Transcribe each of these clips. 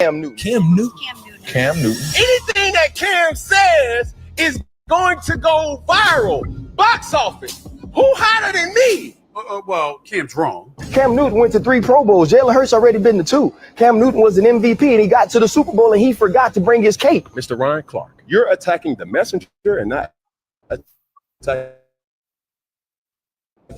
Cam Newton. Cam Newton. Cam Newton. Anything that Cam says is going to go viral. Box office. Who hotter than me? Well, Cam's wrong. Cam Newton went to 3 Pro Bowls. Jalen Hurts already been to 2. Cam Newton was an MVP, and he got to the Super Bowl, and he forgot to bring his cape. Mr. Ryan Clark, you're attacking the messenger and not attacking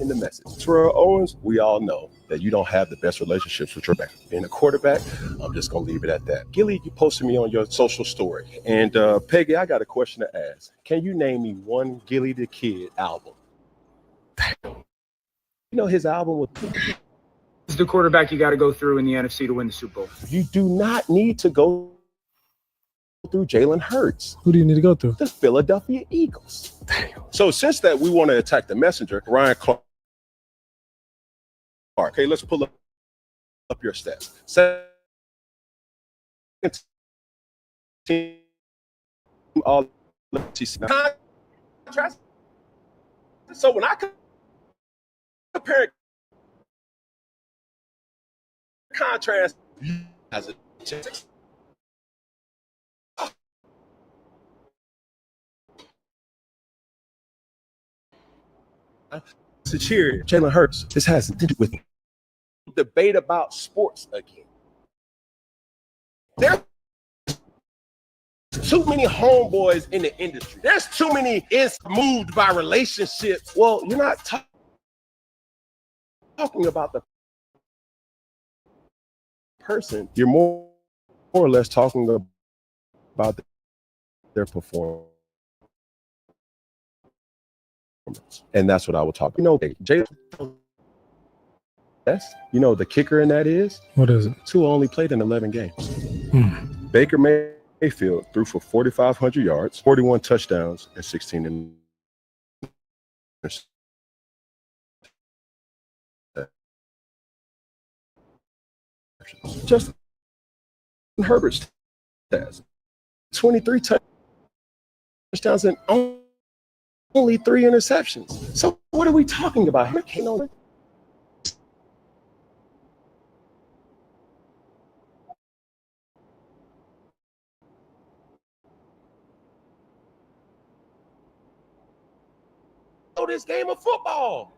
the message. Terrell Owens, we all know that you don't have the best relationships with your back. Being a quarterback, I'm just going to leave it at that. Gilly, you posted me on your social story. And Peggy, I got a question to ask. Can you name me one Gilly the Kid album? You know his album was... This is the quarterback you got to go through in the NFC to win the Super Bowl. You do not need to go through Jalen Hurts. Who do you need to go through? The Philadelphia Eagles. Damn. So since that we want to attack the messenger, Ryan Clark. Okay, let's pull up your stats. All contrast. So when I compare contrast as a to cheer Jalen Hurts. This has to do with debate about sports again. There's too many homeboys in the industry. There's too many moved by relationships. Well, you're not talking about the person. You're more or less talking about their performance. And that's what I will talk about. You know, Jalen, yes, you know the kicker in that is? What is it? Tua only played in 11 games. Baker Mayfield threw for 4,500 yards, 41 touchdowns, and 16 interceptions. Justin Herbert's stats: 23 touchdowns and only 3 interceptions. So what are we talking about here? This game of football.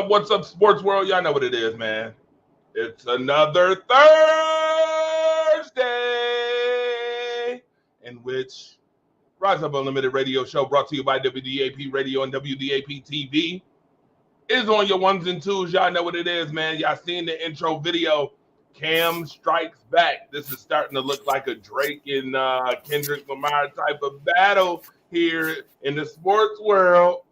What's up, sports world? Y'all know what it is, man. It's another Thursday. in which Rise Up Unlimited radio show brought to you by WDAP Radio and WDAP TV is on your ones and twos. Y'all know what it is, man. Y'all seen the intro video. Cam strikes back. This is starting to look like a Drake and Kendrick Lamar type of battle here in the sports world.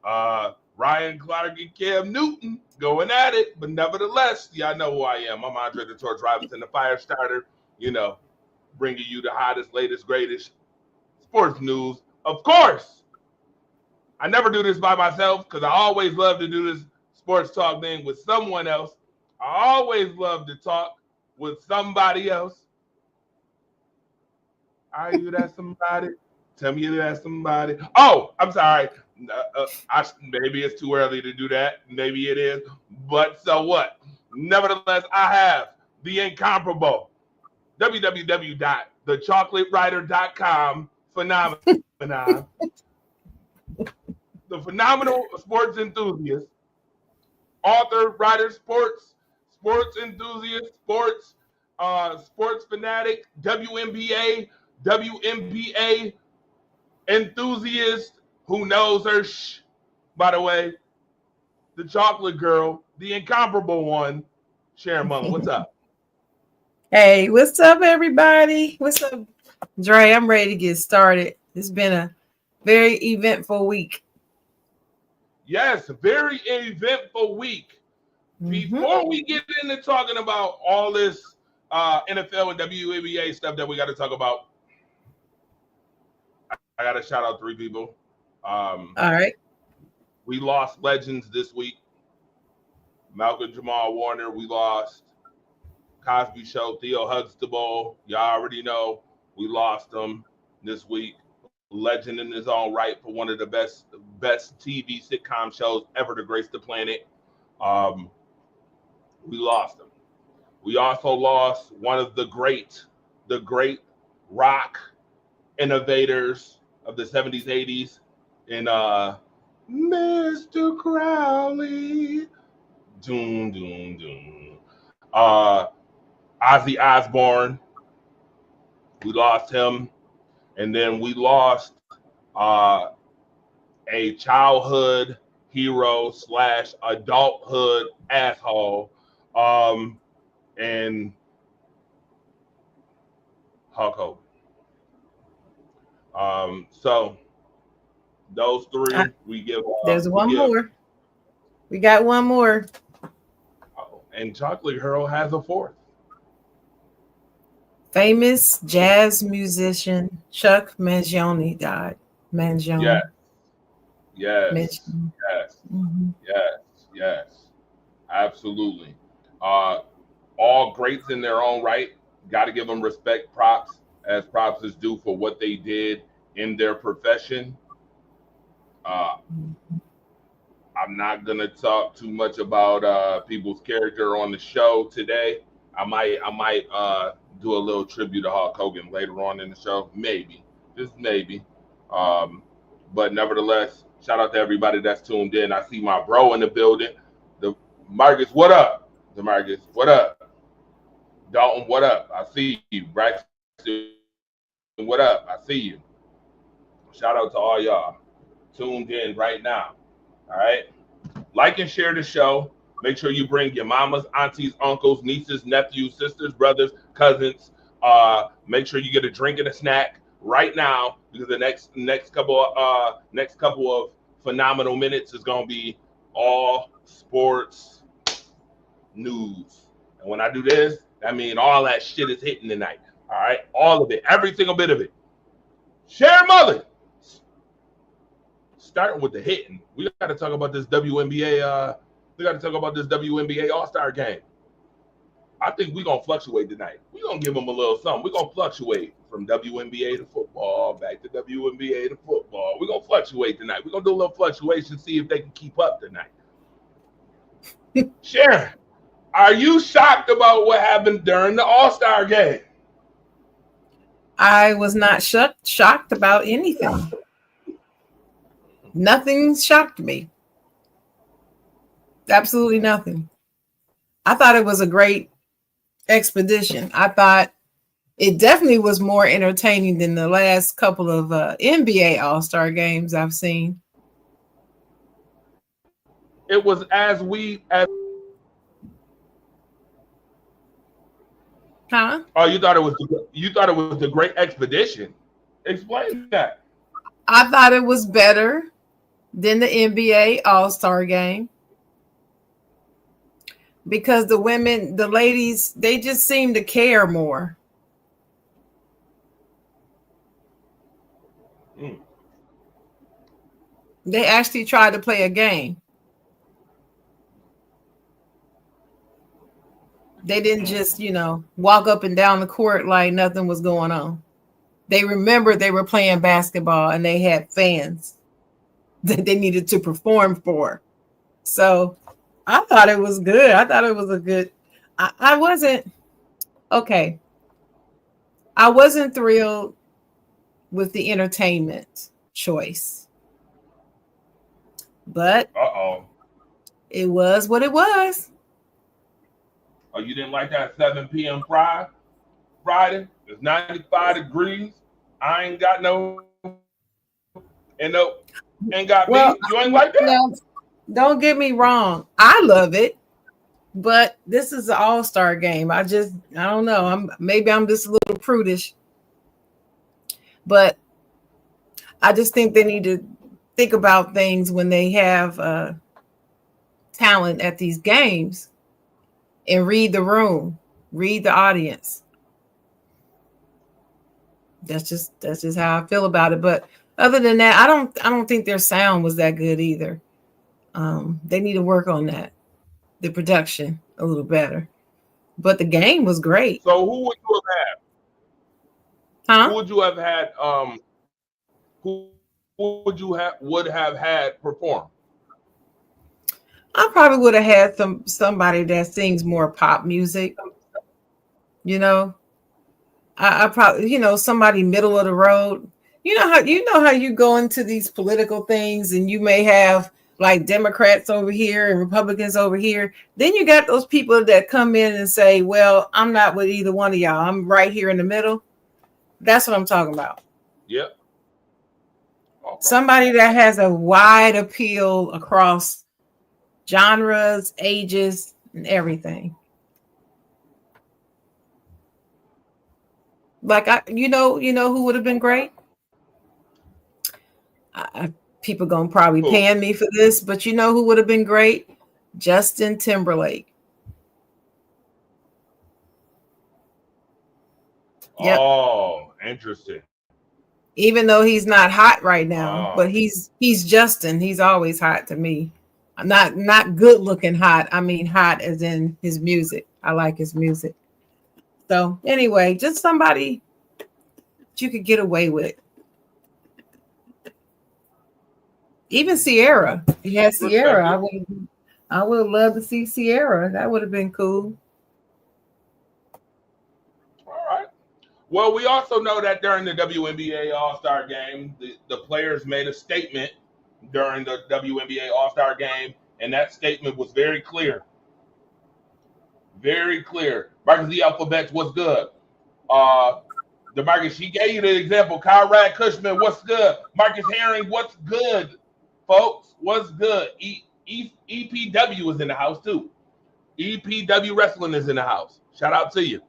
Ryan Clark and Cam Newton going at it, but nevertheless, y'all know who I am. I'm Andre the Torch Robinson, the fire starter, bringing you the hottest, latest, greatest sports news. Of course, I never do this by myself because I always love to do this sports talk thing with someone else. I always love to talk with somebody else. Are you that somebody? Tell me that's somebody. Oh, I'm sorry. Maybe it's too early to do that. Maybe it is. But so what? Nevertheless, I have the incomparable www.thechocolatewriter.com phenomenon. The phenomenal sports enthusiast, author, writer, sports enthusiast, sports fanatic, WNBA enthusiast who knows her by the way, the chocolate girl, the incomparable one, Sharon Mullen. What's up? Hey, what's up, everybody? What's up, Dre? I'm ready to get started. It's been a very eventful week. Yes, very eventful week. Before we get into talking about all this NFL and WNBA stuff that we got to talk about, I got to shout out three people. All right. We lost legends this week. Malcolm Jamal Warner, we lost. Cosby Show, Theo Huxtable, y'all already know we lost him this week. Legend in his own right for one of the best TV sitcom shows ever to grace the planet. We lost him. We also lost one of the great rock innovators of the 70s, 80s in Mr. Crowley. Doom, doom, doom. Ozzy Osbourne. We lost him. And then we lost a childhood hero / adulthood asshole, and Hulk Hogan. So those three we give. There's one more. We got one more. And Chocolate Girl has a fourth. Famous jazz musician Chuck Mangione died. Mangione. Yes. Yes. Absolutely. All greats in their own right. Got to give them respect, props, as props is due for what they did in their profession. I'm not gonna talk too much about people's character on the show today. I might do a little tribute to Hulk Hogan later on in the show, maybe, just maybe. But nevertheless, shout out to everybody that's tuned in. I see my bro in the building. The Marcus, what up? The Marcus, what up? Dalton, what up? I see you. Braxton, what up? I see you. Shout out to all y'all tuned in right now. All right. Like and share the show. Make sure you bring your mamas, aunties, uncles, nieces, nephews, sisters, brothers, cousins. Make sure you get a drink and a snack right now because the next couple of phenomenal minutes is gonna be all sports news. And when I do this, I mean all that shit is hitting tonight. All right, all of it, every single bit of it. Sharon Mullen. Starting with the hitting, we got to talk about this WNBA. We got to talk about this WNBA All-Star game. I think we're going to fluctuate tonight. We're going to give them a little something. We're going to fluctuate from WNBA to football, back to WNBA to football. We're going to fluctuate tonight. We're going to do a little fluctuation, see if they can keep up tonight. Sharon, are you shocked about what happened during the All-Star game? I was not shocked about anything. Nothing shocked me. Absolutely nothing. I thought it was a great expedition. I thought it definitely was more entertaining than the last couple of NBA All-Star games I've seen. It was as Huh? Oh, you thought it was the Great Expedition. Explain that. I thought it was better than the NBA All-Star game because the women, the ladies, they just seem to care more. They actually tried to play a game. They didn't just, walk up and down the court like nothing was going on. They remembered they were playing basketball and they had fans that they needed to perform for. So I thought it was good. I thought it was a good. I wasn't okay. I wasn't thrilled with the entertainment choice, but it was what it was. Oh, you didn't like that 7 p.m. Friday? It's 95 degrees. I ain't got ain't got me. You ain't like that? Now, don't get me wrong. I love it, but this is an all-star game. I don't know. Maybe I'm just a little prudish, but I just think they need to think about things when they have talent at these games and read the room, read the audience. That's just how I feel about it. But other than that, I don't think their sound was that good either. They need to work on that, the production a little better. But the game was great. So who would you have had? Huh? Who would you have had? Who would have had perform? I probably would have had somebody that sings more pop music. I probably, somebody middle of the road. You know how you go into these political things and you may have like Democrats over here and Republicans over here. Then you got those people that come in and say, well, I'm not with either one of y'all. I'm right here in the middle. That's what I'm talking about. Yep. Okay. Somebody that has a wide appeal across genres, ages, and everything. Like you know who would have been great? People gonna probably pan me for this, but you know who would have been great? Justin Timberlake. Yep. Oh, interesting. Even though he's not hot right now, but he's Justin. He's always hot to me. Not good looking hot. I mean hot as in his music. I like his music. So anyway, just somebody that you could get away with. Even Sierra. If you had Sierra, I would have loved to see Sierra. That would have been cool. All right. Well, we also know that during the WNBA All-Star Game, the players made a statement during the WNBA All-Star Game, and that statement was very clear. Very clear. Marcus the Alphabets, what's good? DeMarcus, she gave you the example. Conrad Cushman, what's good? Marcus Herring, what's good? Folks, what's good? EPW is in the house too. EPW Wrestling is in the house. Shout out to you.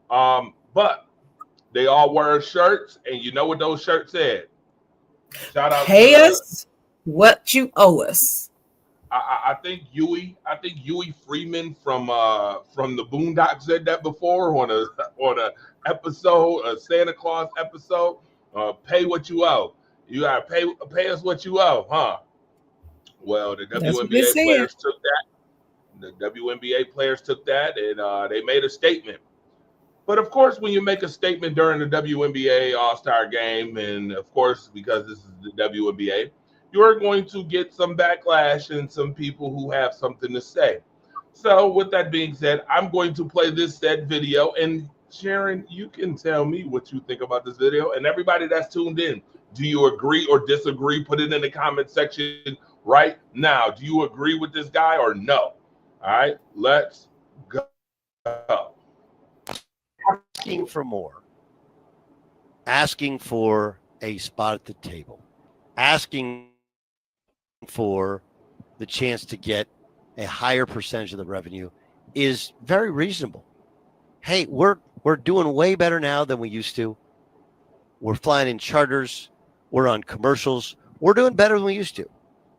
But they all wear shirts, and you know what those shirts said. Shout out. Pay us what you owe us. I think Huey Freeman from the Boondocks said that before on a episode, a Santa Claus episode. Pay what you owe. You gotta pay us what you owe, huh? Well, the WNBA players took that. The WNBA players took that, and they made a statement. But of course, when you make a statement during the WNBA All-Star Game, and of course, because this is the WNBA, you're going to get some backlash and some people who have something to say. So with that being said, I'm going to play this said video. And Sharon, you can tell me what you think about this video. And everybody that's tuned in, do you agree or disagree? Put it in the comment section right now. Do you agree with this guy or no? All right, let's go. Asking for more. asking for a spot at the table, asking for the chance to get a higher percentage of the revenue is very reasonable. Hey, we're doing way better now than we used to. We're flying in charters. We're on commercials. We're doing better than we used to.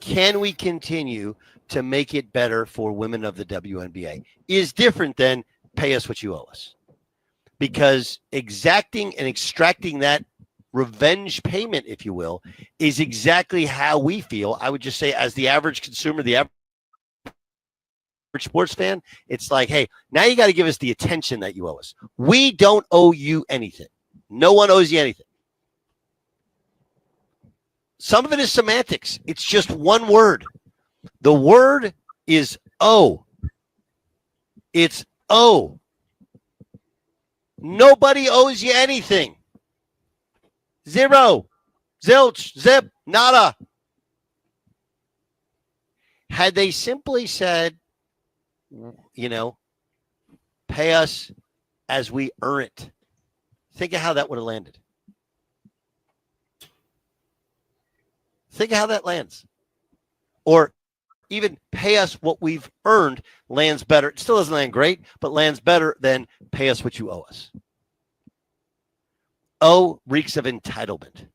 Can we continue to make it better for women of the WNBA? Is different than pay us what you owe us. Because exacting and extracting that revenge payment, if you will, is exactly how we feel. I would just say, as the average consumer, the average sports fan, it's like, hey, now you got to give us the attention that you owe us. We don't owe you anything. No one owes you anything. Some of it is semantics. It's just one word. The word is owe. It's owe. Nobody owes you anything. Zero. Zilch. Zip. Nada. Had they simply said, pay us as we earn it, think of how that would have landed. Think of how that lands. Or even pay us what we've earned lands better. It still doesn't land great, but lands better than pay us what you owe us. O reeks of entitlement.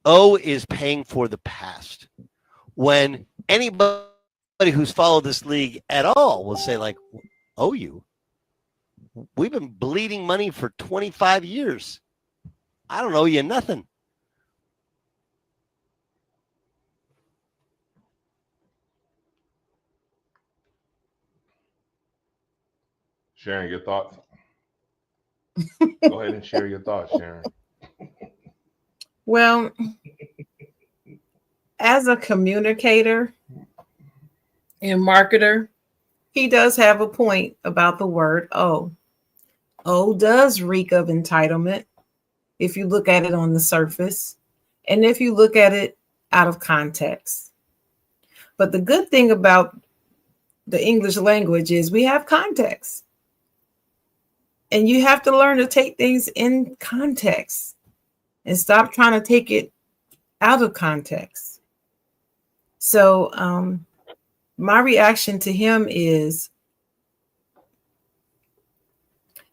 O is paying for the past. When anybody who's followed this league at all will say, like, owe you? We've been bleeding money for 25 years. I don't owe you nothing. Sharon, your thoughts? Go ahead and share your thoughts, Sharon. Well, as a communicator and marketer, he does have a point about the word "owe." "Owe" does reek of entitlement if you look at it on the surface, and if you look at it out of context. But the good thing about the English language is we have context. And you have to learn to take things in context and stop trying to take it out of context. So my reaction to him is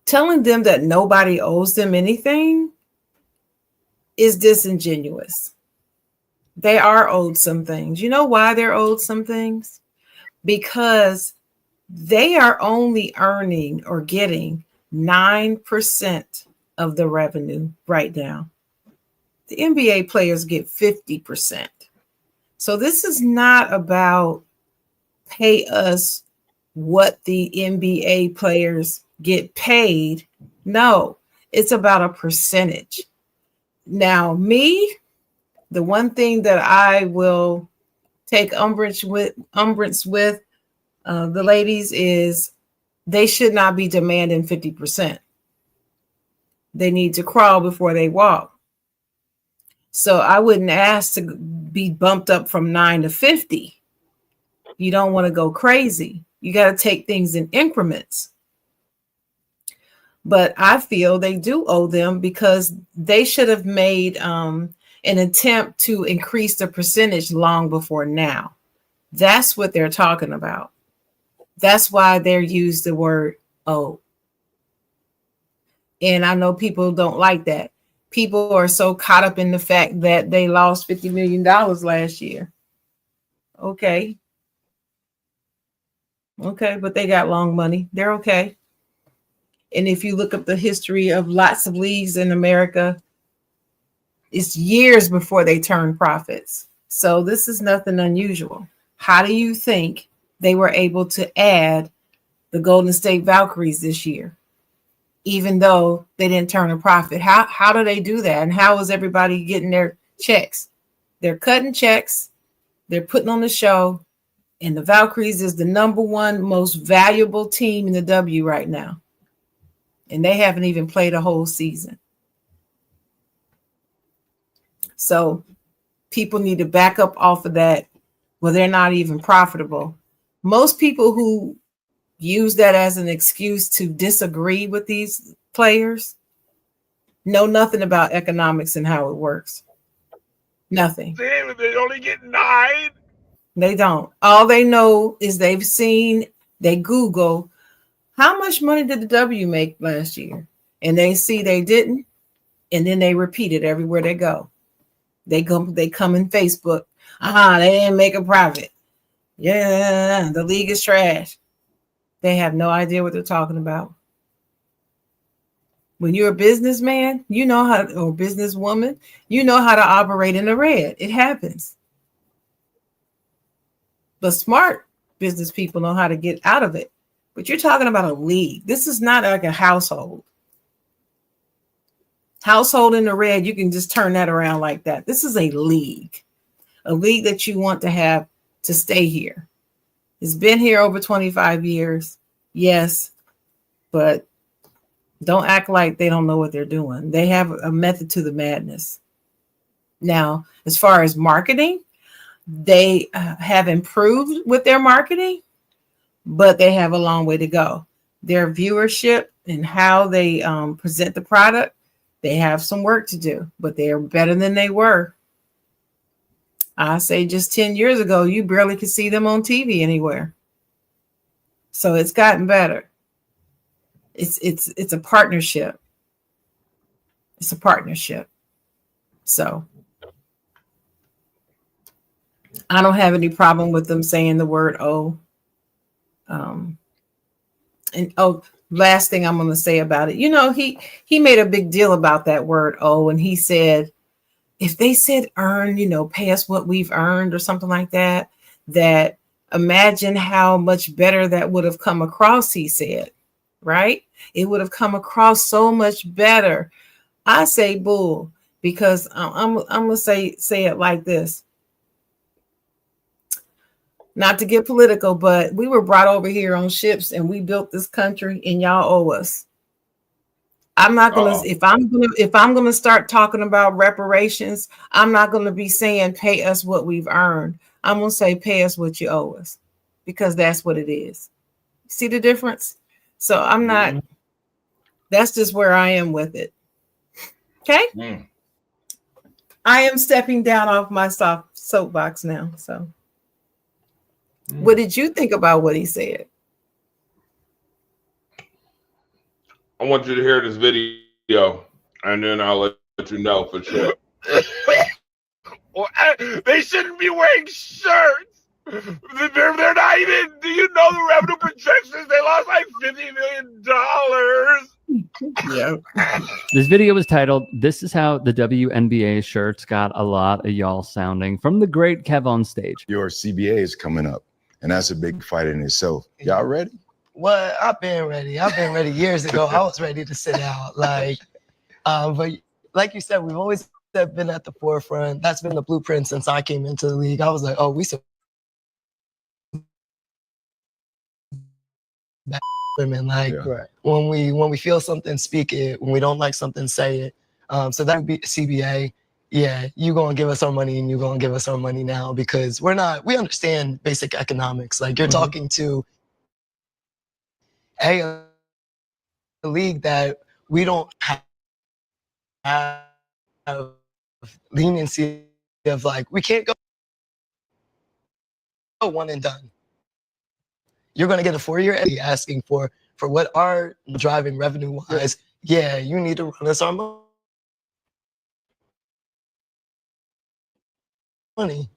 telling them that nobody owes them anything is disingenuous. They are owed some things. You know why they're owed some things? Because they are only earning or getting 9% of the revenue right now. The NBA players get 50%. So this is not about pay us what the NBA players get paid. No, it's about a percentage. Now, me, the one thing that I will take umbrage with the ladies is they should not be demanding 50%. They need to crawl before they walk. So I wouldn't ask to be bumped up from 9 to 50. You don't want to go crazy. You got to take things in increments. But I feel they do owe them because they should have made an attempt to increase the percentage long before now. That's what they're talking about. That's why they're used the word "owe." And I know people don't like that. People are so caught up in the fact that they lost $50 million last year. Okay, but they got long money. They're okay. And if you look up the history of lots of leagues in America, it's years before they turn profits. So this is nothing unusual. How do you think they were able to add the Golden State Valkyries this year, even though they didn't turn a profit? How do they do that? And how is everybody getting their checks? They're cutting checks. They're putting on the show. And the Valkyries is the number one most valuable team in the W right now. And they haven't even played a whole season. So people need to back up off of that. Well, they're not even profitable. Most people who use that as an excuse to disagree with these players, know nothing about economics and how it works. Nothing. Damn, they only get 9. They don't. All they know is they've seen, they Google, how much money did the W make last year? And they see they didn't. And then they repeat it everywhere they go. They come in Facebook. They didn't make a profit. Yeah, the league is trash. They have no idea what they're talking about. When you're a businessman, you know how, or businesswoman, you know how to operate in the red. It happens. But smart business people know how to get out of it. But you're talking about a league. This is not like a household. Household in the red, you can just turn that around like that. This is a league that you want to have to stay here. It's been here over 25 years. Yes, but don't act like they don't know what they're doing. They have a method to the madness. Now, as far as marketing, they have improved with their marketing, but they have a long way to go. Their viewership and how they present the product, they have some work to do, but they are better than they were. I say just 10 years ago, you barely could see them on TV anywhere. So it's gotten better. It's a partnership. It's a partnership. So I don't have any problem with them saying the word "oh." Last thing I'm going to say about it, he made a big deal about that word "oh," and he said, if they said earn, pay us what we've earned or something like that, that imagine how much better that would have come across, he said, right? It would have come across so much better. I say bull, because I'm going to say it like this. Not to get political, but we were brought over here on ships and we built this country, and y'all owe us. I'm not going to, if I'm going to start talking about reparations, I'm not going to be saying pay us what we've earned. I'm going to say pay us what you owe us, because that's what it is. See the difference? So I'm not, that's just where I am with it. Okay. I am stepping down off my soapbox now. So what did you think about what he said? I want you to hear this video, and then I'll let you know for sure. Well, they shouldn't be wearing shirts. They're not even. Do you know the revenue projections? They lost like $50 million. Yeah. This video was titled, "This is how the WNBA shirts got a lot of y'all sounding," from the great Kev on Stage. Your CBA is coming up, and that's a big fight in itself. Y'all ready? Well, I've been ready. I've been ready years ago. I was ready to sit out. But like you said, we've always been at the forefront. That's been the blueprint since I came into the league. I was like, we women, when we feel something, speak it. When we don't like something, say it. So that would be CBA. Yeah, you gonna give us our money, and you gonna give us our money now, because we understand basic economics. Like, you're talking to a league that we don't have leniency of, like, we can't go one and done. You're going to get a 4-year asking for what our driving revenue wise. Yeah, you need to run us our money.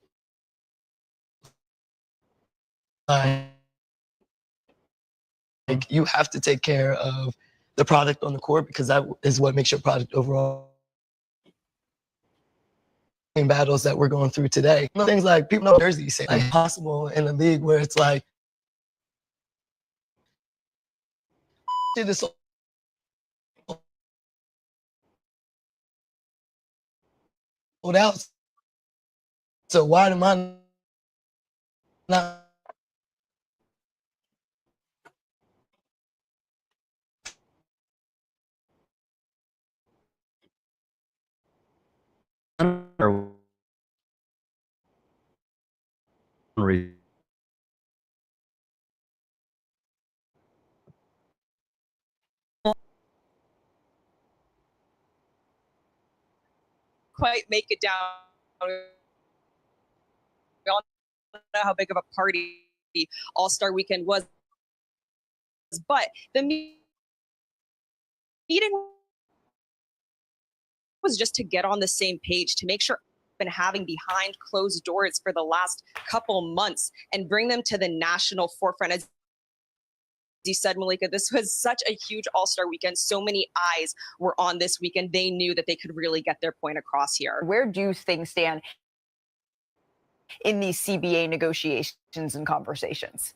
Like, you have to take care of the product on the court, because that is what makes your product overall. Battles that we're going through today. Things like, people know Jersey say, like, possible in a league where it's like, shit is sold out. So why am I not? quite make it down. We all know how big of a party All-Star Weekend was, but the meeting was just to get on the same page, to make sure been having behind closed doors for the last couple months and bring them to the national forefront. As you said, Malika, this was such a huge All-Star Weekend. So many eyes were on this weekend. They knew that they could really get their point across here. Where do things stand in these CBA negotiations and conversations?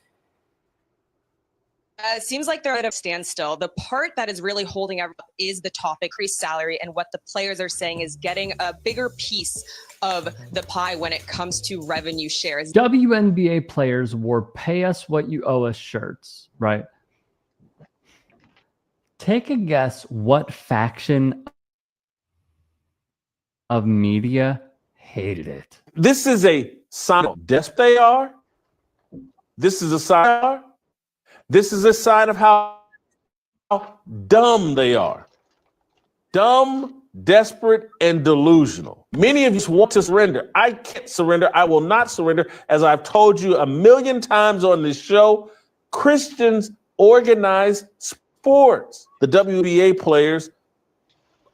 It seems like they're at a standstill. The part that is really holding everything up is the topic, increased salary, and what the players are saying is getting a bigger piece of the pie when it comes to revenue shares. WNBA players wore "Pay Us What You Owe Us" shirts, right? Take a guess what faction of media hated it. This is a sign of death they are. This is a sign. This is a sign of how dumb they are. Dumb, desperate, and delusional. Many of you want to surrender. I can't surrender. I will not surrender. As I've told you a million times on this show, Christians organize sports. The WNBA players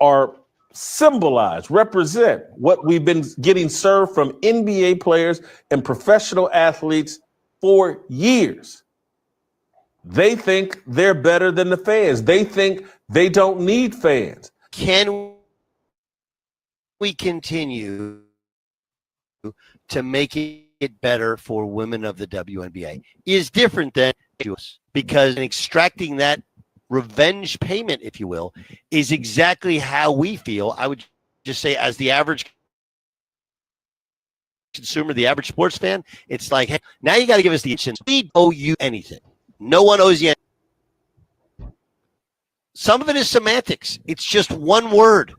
are symbolize, represent what we've been getting served from NBA players and professional athletes for years. They think they're better than the fans. They think they don't need fans. Can we continue to make it better for women of the WNBA? Is different than us, because extracting that revenge payment, if you will, is exactly how we feel. I would just say, as the average consumer, the average sports fan, it's like, hey, now you got to give us the chance. We owe you anything. No one owes you anything. Some of it is semantics. It's just one word.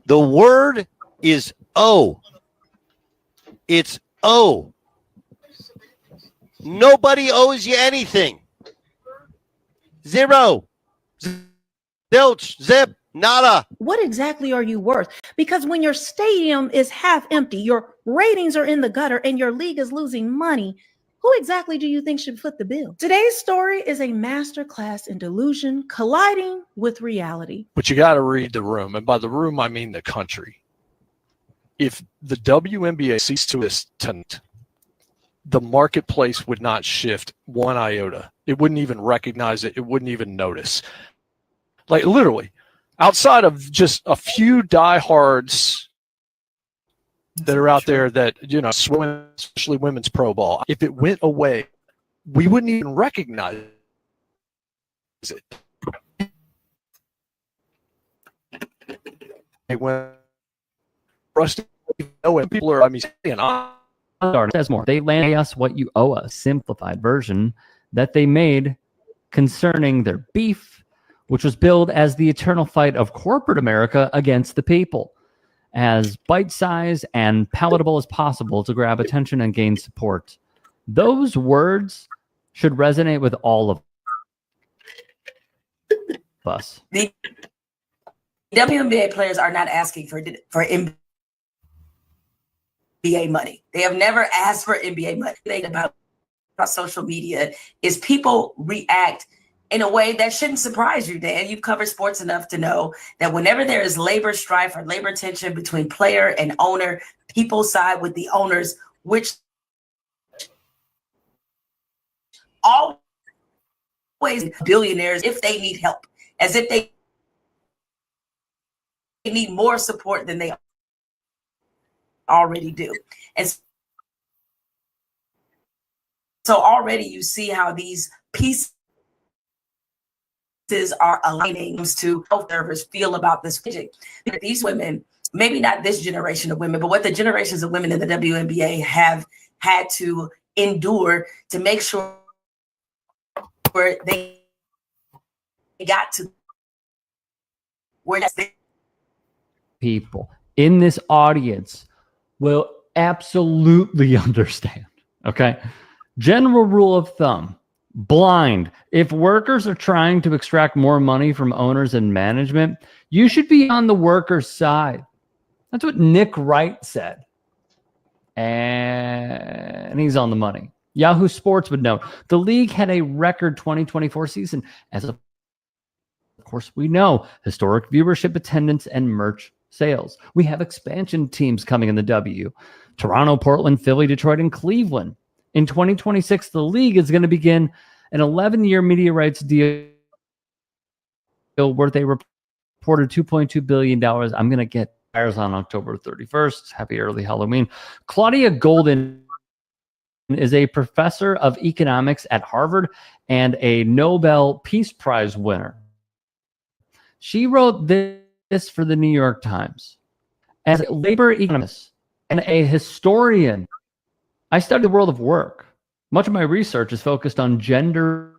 The word is owe. It's owe. Nobody owes you anything. Zero. Zilch. Zip. Nada. What exactly are you worth? Because when your stadium is half empty, your ratings are in the gutter, and your league is losing money, who exactly do you think should foot the bill? Today's story is a masterclass in delusion colliding with reality. But you got to read the room. And by the room, I mean the country. If the WNBA ceased to exist tonight, the marketplace would not shift one iota. It wouldn't even recognize it. It wouldn't even notice. Like literally, outside of just a few diehards that are out there that, you know, swim, especially women's pro ball. If it went away, we wouldn't even recognize it. When Rusty, people are, I mean, Says more. They land us what you owe us, simplified version that they made concerning their beef, which was billed as the eternal fight of corporate America against the people, as bite-sized and palatable as possible to grab attention and gain support. Those words should resonate with all of us. The WNBA players are not asking for NBA money. They have never asked for NBA money. The thing about social media is people react in a way that shouldn't surprise you, Dan. You've covered sports enough to know that whenever there is labor strife or labor tension between player and owner, people side with the owners, which always billionaires, if they need help, as if they need more support than they already do. And so already you see how these pieces are aligning to how servers feel about this project. These women, maybe not this generation of women, but what the generations of women in the WNBA have had to endure to make sure they got to where people in this audience will absolutely understand. Okay. General rule of thumb. Blind. If workers are trying to extract more money from owners and management, you should be on the workers' side. That's what Nick Wright said. And he's on the money. Yahoo Sports would note the league had a record 2024 season. Of course, we know historic viewership, attendance, and merch sales. We have expansion teams coming in the W. Toronto, Portland, Philly, Detroit, and Cleveland. In 2026, the league is going to begin an 11-year media rights deal worth a reported $2.2 billion. I'm going to get fires on October 31st. Happy early Halloween. Claudia Golden is a professor of economics at Harvard and a Nobel Peace Prize winner. She wrote this for the New York Times. As a labor economist and a historian, I study the world of work. Much of my research is focused on gender.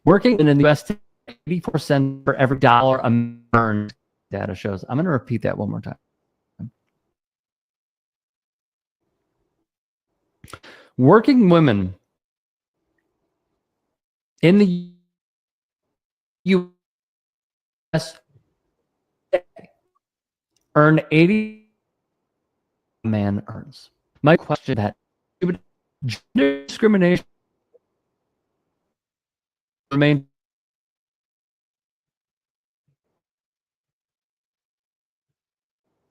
Working in the U.S., 84 cents for every dollar earned, data shows. I'm going to repeat that one more time. Working women in the U.S. earn 80 man earns. My question that gender discrimination remains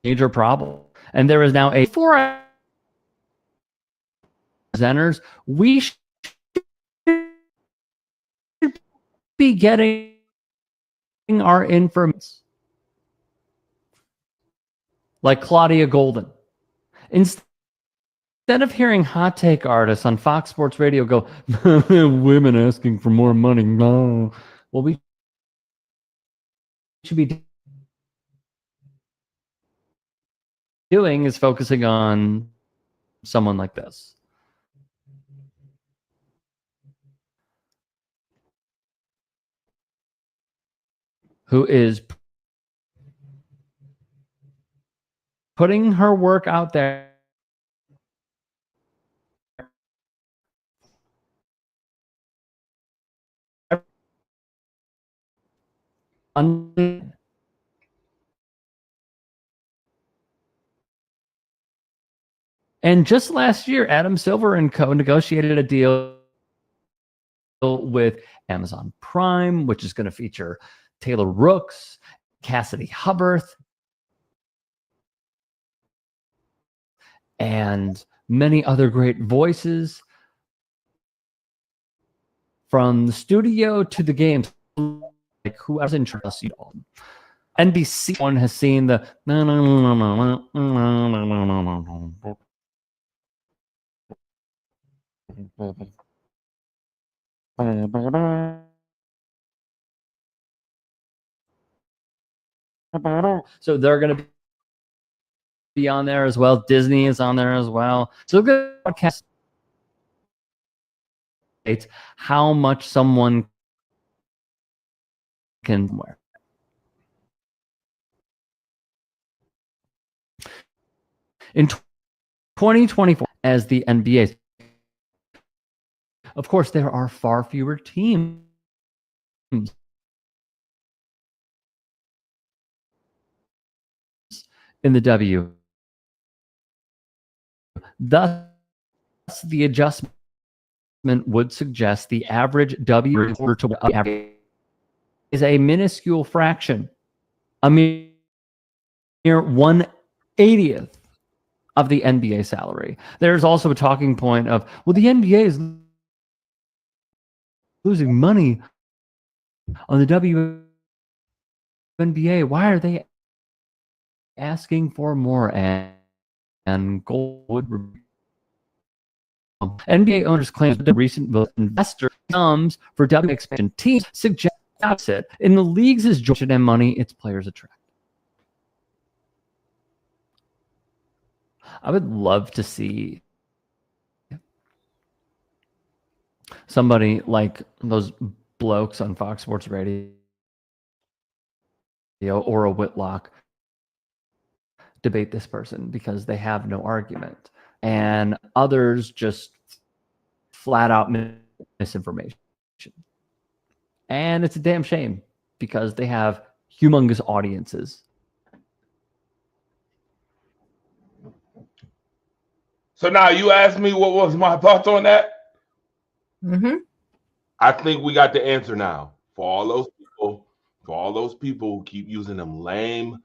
major problem, and there is now a four presenters. We should be getting our information like Claudia Golden. Instead of hearing hot take artists on Fox Sports Radio go, women asking for more money. No. Well, we should be doing is focusing on someone like this. Who is putting her work out there and just last year, Adam Silver and co. negotiated a deal with Amazon Prime, which is going to feature Taylor Rooks, Cassidy Hubbarth, and many other great voices from the studio to the games, like whoever's in charge of all. NBC one has seen the so they're going to be on there as well. Disney is on there as well. So good podcast. It's how much someone can wear. In 2024, as the NBA, of course, there are far fewer teams in the W. Thus, the adjustment would suggest the average W is a minuscule fraction, a mere 1/80th of the NBA salary. There's also a talking point of, well, the NBA is losing money on the WNBA. Why are they asking for more? And Gold would NBA owners claim that the recent investor sums for W expansion teams suggest the opposite. In the league's Georgia and money its players attract. I would love to see somebody like those blokes on Fox Sports Radio or a Whitlock debate this person because they have no argument, and others just flat out misinformation. And it's a damn shame because they have humongous audiences. So now you asked me what was my thoughts on that. Mm-hmm. I think we got the answer now. For all those people who keep using them lame.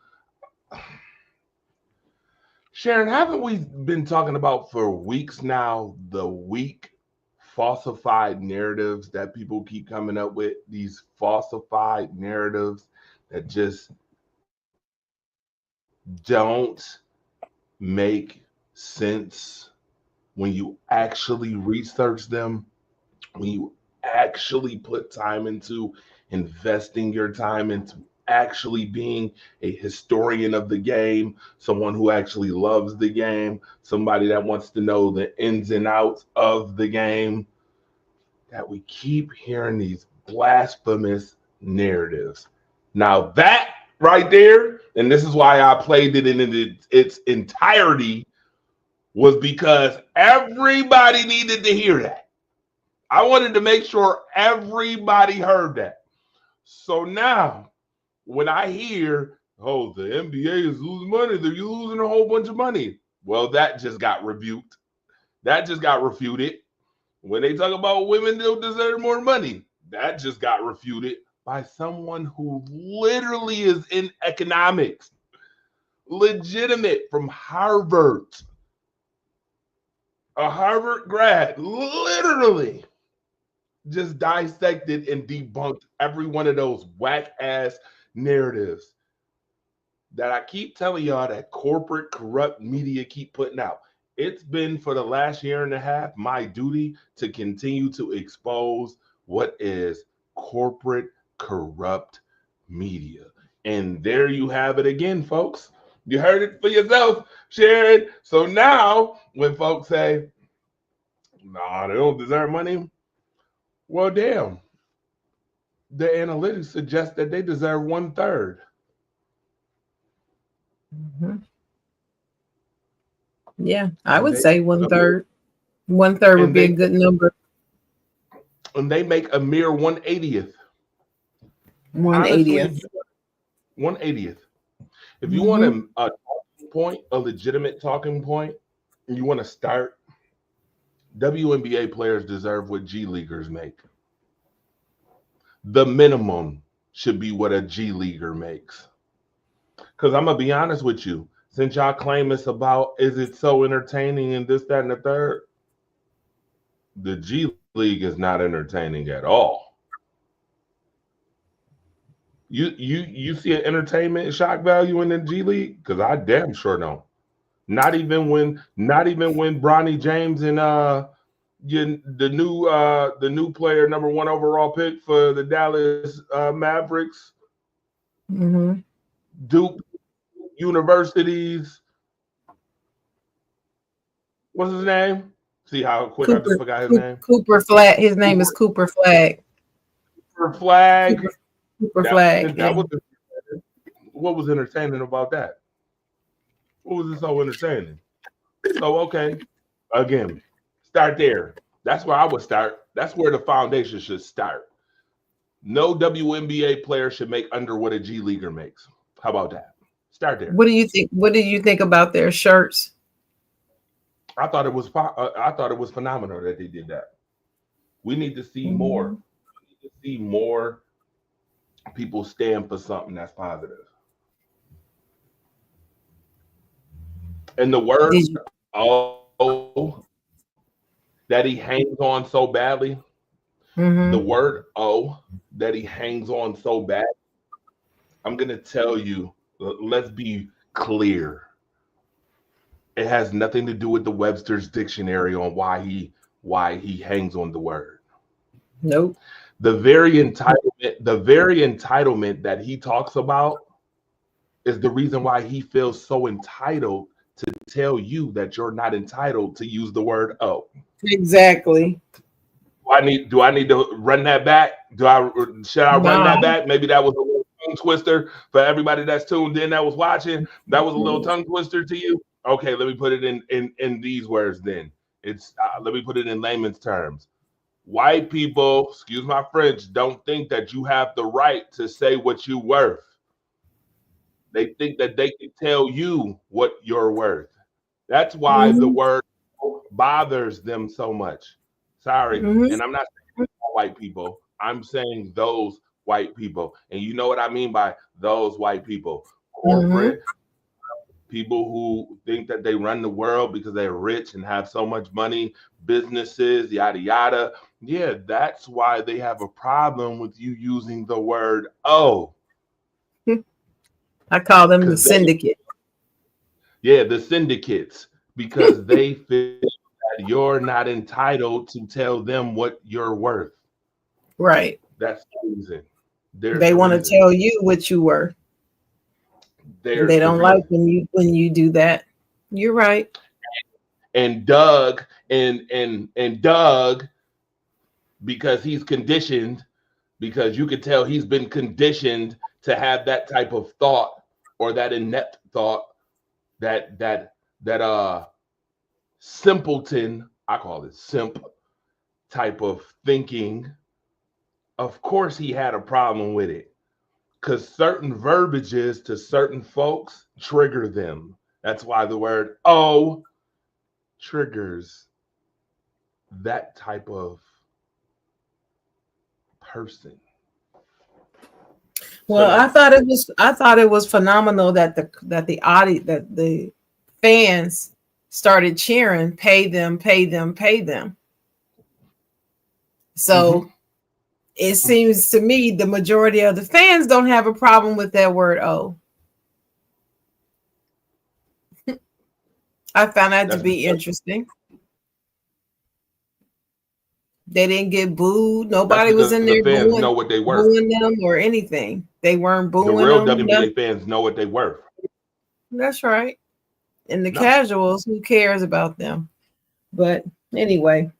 Sharon, haven't we been talking about for weeks now the weak falsified narratives that people keep coming up with? These falsified narratives that just don't make sense when you actually research them, when you actually put time into investing your time into actually being a historian of the game, someone who actually loves the game, somebody that wants to know the ins and outs of the game, that we keep hearing these blasphemous narratives. Now that right there, and this is why I played it in its entirety, was because everybody needed to hear that. I wanted to make sure everybody heard that. So now, when I hear, oh, the NBA is losing money, they're losing a whole bunch of money. Well, that just got rebuked. That just got refuted. When they talk about women don't deserve more money, that just got refuted by someone who literally is in economics, legitimate, from Harvard, a Harvard grad, literally just dissected and debunked every one of those whack-ass narratives that I keep telling y'all that corporate corrupt media keep putting out. It's been for the last year and a half my duty to continue to expose what is corporate corrupt media. And there you have it again, folks. You heard it for yourself, Sharon. So now when folks say, nah, they don't deserve money, well, damn. The analytics suggest that they deserve 1/3. Mm-hmm. Yeah, I would say 1/3. 1/3 would be a good number. And they make a mere 1/80th. 1/80th. 1/80th. If you want a talking point, a legitimate talking point, and you want to start, WNBA players deserve what G Leaguers make. The minimum should be what a G Leaguer makes. Because I'm going to be honest with you, since y'all claim it's about, is it so entertaining and this, that, and the third? The G League is not entertaining at all. You see an entertainment and shock value in the G League? Because I damn sure don't. Not even when Bronny James and the new player, number 1 overall pick for the Dallas Mavericks, Duke Universities. What's his name? See how quick I just forgot his name? Cooper Flag. His name is Cooper Flag. Cooper Flag. Cooper Flag. What was entertaining about that? What was it so entertaining? So, okay, again, start there. That's where I would start. That's where the foundation should start. No WNBA player should make under what a G Leaguer makes. How about that? Start there. What do you think? What do you think about their shirts? I thought it was phenomenal that they did that. We need to see more. We need to see more people stand for something that's positive. And the word "oh" that he hangs on so badly, the word "oh" that he hangs on so bad, I'm going to tell you, let's be clear. It has nothing to do with the Webster's dictionary on why he hangs on the word. Nope. The very entitlement that he talks about is the reason why he feels so entitled to tell you that you're not entitled to use the word "oh." Exactly. Do I need to run that back? Should I run that back? Maybe that was a little tongue twister for everybody that's tuned in that was watching. That was a little tongue twister to you. Okay, let me put it in these words then. It's let me put it in layman's terms. White people, excuse my French, don't think that you have the right to say what you're worth. They think that they can tell you what you're worth. That's why the word bothers them so much. Sorry. Mhm. And I'm not saying all white people. I'm saying those white people. And you know what I mean by those white people? Corporate people who think that they run the world because they're rich and have so much money, businesses, yada, yada. Yeah, that's why they have a problem with you using the word "oh." I call them the 'Cause they- syndicate. Yeah, the syndicates, because they feel that you're not entitled to tell them what you're worth. Right. That's the reason. There's They the want to reason. tell you what you were. There's And they the don't reason. like when you do that. You're right. And Doug and Doug, because he's conditioned, because you could tell he's been conditioned to have that type of thought or that inept thought, that simpleton, I call it simp type of thinking. Of course he had a problem with it, because certain verbiages to certain folks trigger them. That's why the word "oh" triggers that type of person. Well, So I thought it was phenomenal that the fans started cheering, pay them, pay them, pay them. So it seems to me the majority of the fans don't have a problem with that word "oh." I found that to That's be because interesting. They didn't get booed. that's Nobody was because in the there fans know what they worth. booing them or anything. They weren't The booing real them. WNBA fans know what they worth. That's right. And the No, casuals, who cares about them? But anyway,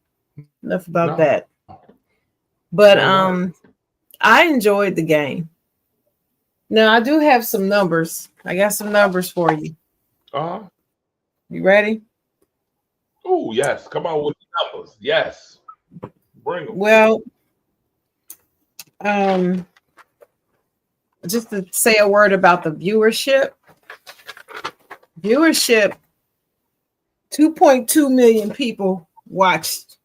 enough about no, that. But they weren't. I enjoyed the game. Now I do have some numbers. I got some numbers for you. Uh-huh. You ready? Oh, yes. Come on with the numbers. Yes. Bring them. Well, just to say a word about the viewership. 2.2 million people watched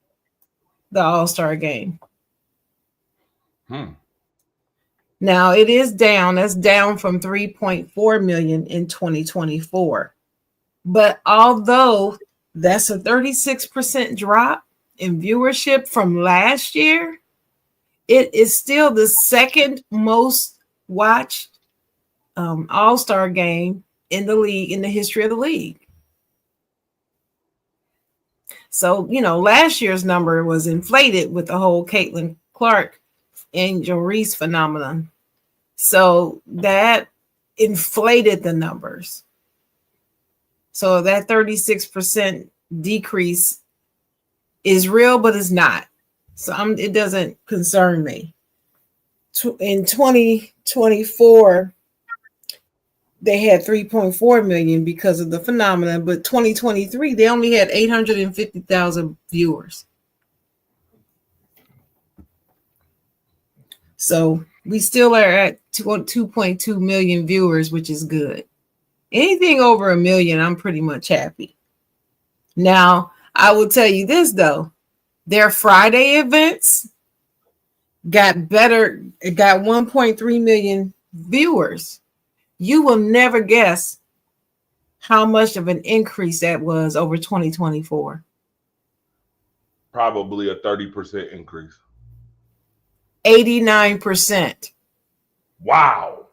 the All-Star game. Now it is down. That's down from 3.4 million in 2024. But although that's a 36% drop in viewership from last year, it is still the second most watched All-Star game in the league, in the history of the league. So, last year's number was inflated with the whole Caitlin Clark Angel Reese phenomenon. So that inflated the numbers. So that 36% decrease is real, but it's not. So it doesn't concern me. In 2024, they had 3.4 million because of the phenomenon, but 2023, they only had 850,000 viewers. So we still are at 2.2 million viewers, which is good. Anything over a million, I'm pretty much happy. Now, I will tell you this, though. Their Friday events got better. It got 1.3 million viewers. You will never guess how much of an increase that was over 2024. Probably a 30% increase. 89%. Wow.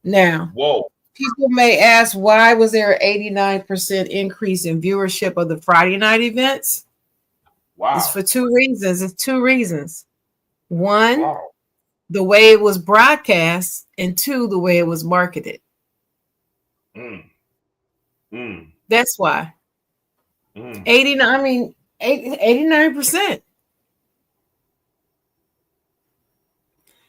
Now, whoa. People may ask, why was there an 89% increase in viewership of the Friday night events? Wow. It's for two reasons. It's two reasons. One, Wow. the way it was broadcast, and two, the way it was marketed. That's why. 89%.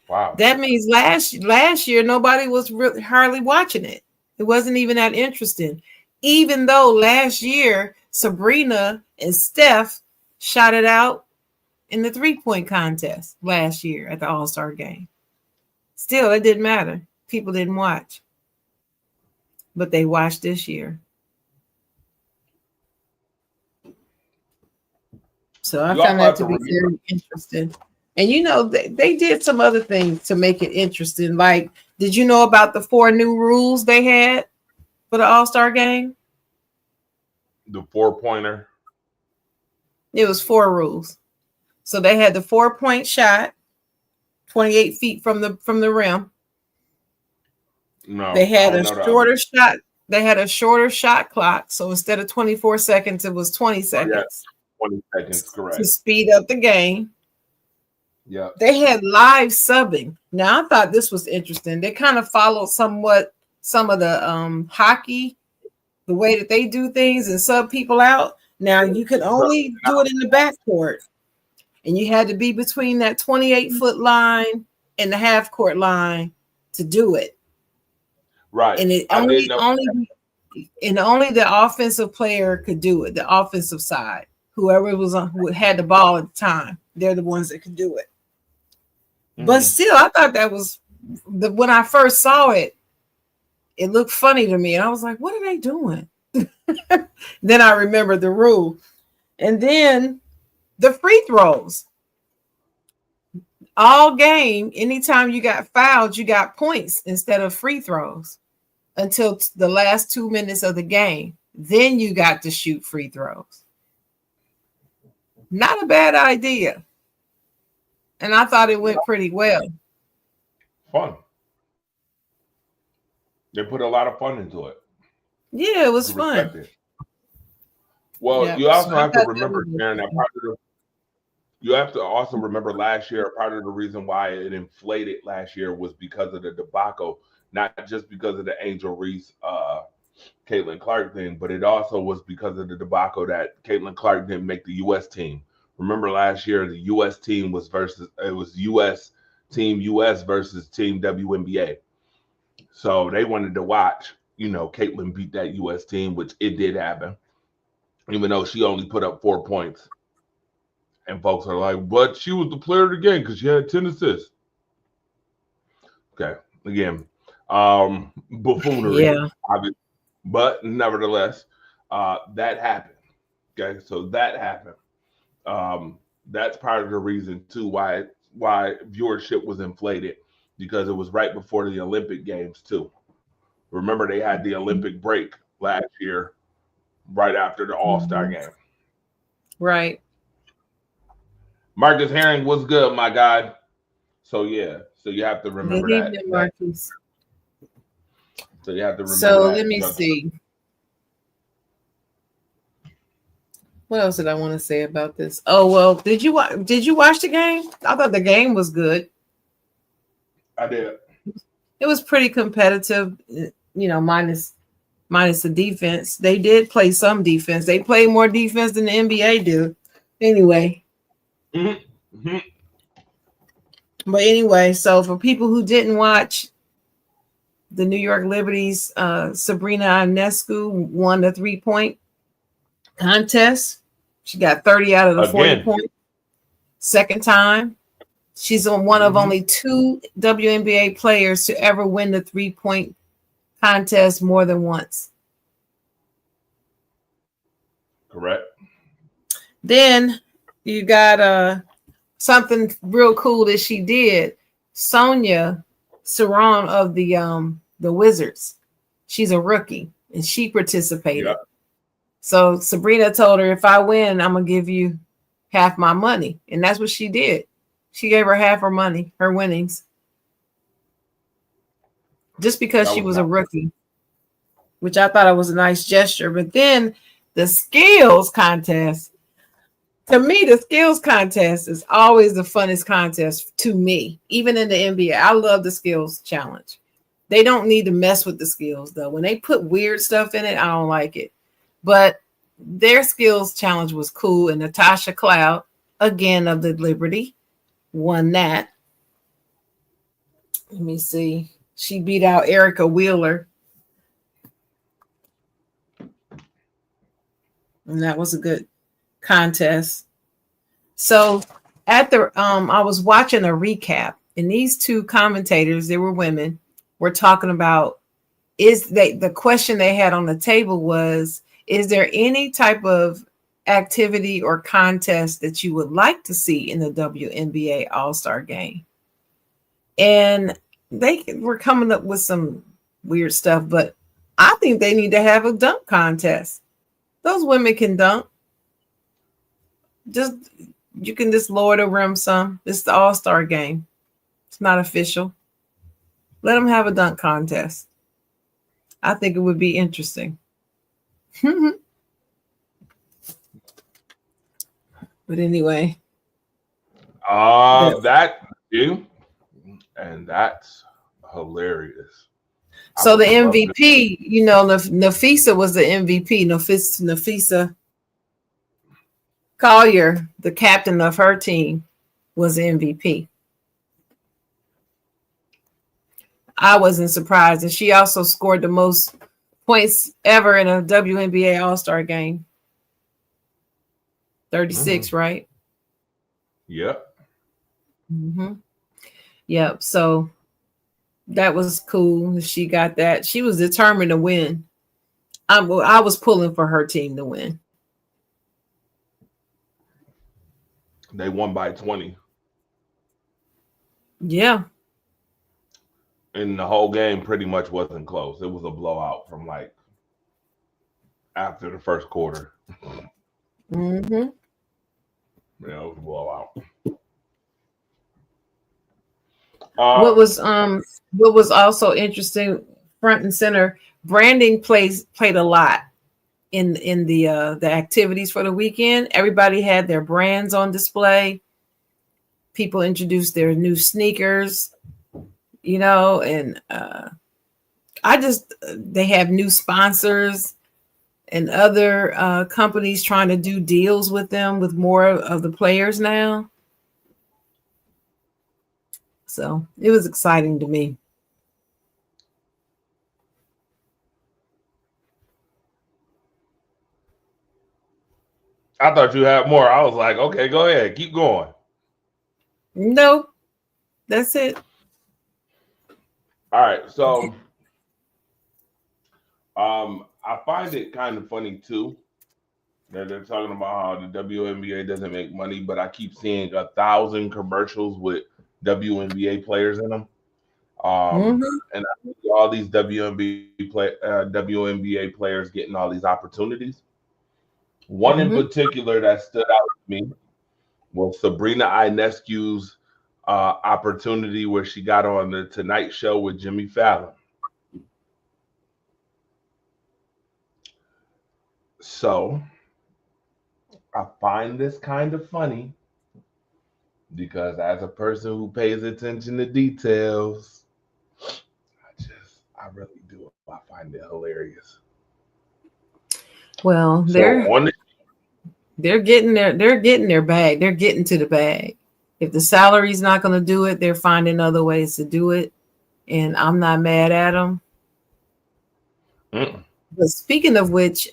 Wow. That means last year nobody was really hardly watching it. It wasn't even that interesting. Even though last year Sabrina and Steph shot it out in the 3-point contest last year at the All-Star game. Still, it didn't matter. People didn't watch. But they watched this year. So I You found also that have to to be remember, very interesting. And you know, they did some other things to make it interesting. Like, did you know about the 4 new rules they had for the All-Star game? the 4-pointer. It was 4 rules. So they had the 4-point shot, 28 feet from the rim. No, They I had don't a know the other. shorter shot. They had a shorter shot clock. So instead of 24 seconds, it was 20 Yeah, seconds 20 seconds, to correct. speed up the game. Yeah. They had live subbing. Now I thought this was interesting. They kind of followed somewhat some of the hockey, the way that they do things and sub people out. Now you could only do it in the backcourt, and you had to be between that 28-foot line and the half court line to do it. Right. And it I only didn't know. only the offensive player could do it, the offensive side. Whoever was on who had the ball at the time, they're the ones that could do it. But still, I thought that was when I first saw it, it looked funny to me. And I was like, what are they doing? Then I remembered the rule. And then the free throws. All game, anytime you got fouled, you got points instead of free throws until the last 2 minutes of the game. Then you got to shoot free throws. Not a bad idea. And I thought it went pretty well. Fun. They put a lot of fun into it. Yeah, it was I respect fun. it. Well, Yeah, you also so I have to thought that remember, was Karen, that part of the, you have to also remember last year, part of the reason why it inflated last year was because of the debacle, not just because of the Angel Reese, Caitlin Clark thing, but it also was because of the debacle that Caitlin Clark didn't make the U.S. team. Remember last year, the U.S. team was U.S. Team U.S. versus Team WNBA. So they wanted to watch, Caitlin beat that U.S. team, which it did happen, even though she only put up 4 points. And folks are like, but she was the player of the game because she had 10 assists. Okay, again, buffoonery, Yeah. obviously. But nevertheless, that happened. Okay, so that happened. That's part of the reason too why viewership was inflated, because it was right before the Olympic Games too. Remember, they had the Olympic break last year, right after the All-Star game. Right. Marcus Herring was good, my guy. So yeah, so you have to remember Good that. evening, Marcus. So you have to remember So that. let me see. What else did I want to say about this? Oh well, did you watch the game? I thought the game was good. I did. It was pretty competitive, minus the defense. They did play some defense. They played more defense than the NBA do. Anyway. Mm-hmm. But anyway, so for people who didn't watch, the New York Liberties, Sabrina Ionescu won the 3-point contest. She got 30 out of the 40 points. Second time. She's one of only 2 WNBA players to ever win the 3-point contest more than once. Correct. Then you got something real cool that she did. Sonia Saron of the Wizards. She's a rookie and she participated. Yep. So Sabrina told her, if I win, I'm gonna give you half my money. And that's what she did. She gave her half her money, her winnings. Just because she was a rookie, which I thought it was a nice gesture. But then the skills contest, to me, the skills contest is always the funnest contest to me, even in the NBA. I love the skills challenge. They don't need to mess with the skills, though. When they put weird stuff in it, I don't like it. But their skills challenge was cool. And Natasha Cloud, again of the Liberty, won that. Let me see. She beat out Erica Wheeler. And that was a good contest. So at the I was watching a recap, and these 2 commentators, they were women, were talking about the question they had on the table was, is there any type of activity or contest that you would like to see in the WNBA All-Star game? And they were coming up with some weird stuff, but I think they need to have a dunk contest. Those women can dunk. You can just lower the rim some. It's the All-Star game. It's not official. Let them have a dunk contest. I think it would be interesting. But anyway. That you, and that's hilarious. So the MVP, Nafisa was the MVP. Nafisa Collier, the captain of her team, was the MVP. I wasn't surprised. And she also scored the most points ever in a WNBA All-Star game. 36, right? Yep. Mm-hmm. Yep. So that was cool. She got that. She was determined to win. I was pulling for her team to win. They won by 20. Yeah. And the whole game pretty much wasn't close. It was a blowout from like after the first quarter. Mm-hmm. Yeah, it was a blowout. What was also interesting, front and center, branding played a lot in the activities for the weekend. Everybody had their brands on display. People introduced their new sneakers, and they have new sponsors and other companies trying to do deals with them with more of the players now. So it was exciting to me. I thought you had more. I was like, okay, go ahead. Keep going. Nope. That's it. All right. So I find it kind of funny too that they're talking about how the WNBA doesn't make money, but I keep seeing 1,000 commercials with WNBA players in them. And I see all these WNBA players getting all these opportunities. One in particular that stood out to me was Sabrina Ionescu's opportunity where she got on the Tonight Show with Jimmy Fallon. So I find this kind of funny because as a person who pays attention to details, I really do. I find it hilarious. Well, they're getting their bag. They're getting to the bag. If the salary's not going to do it, they're finding other ways to do it. And I'm not mad at them. But speaking of which,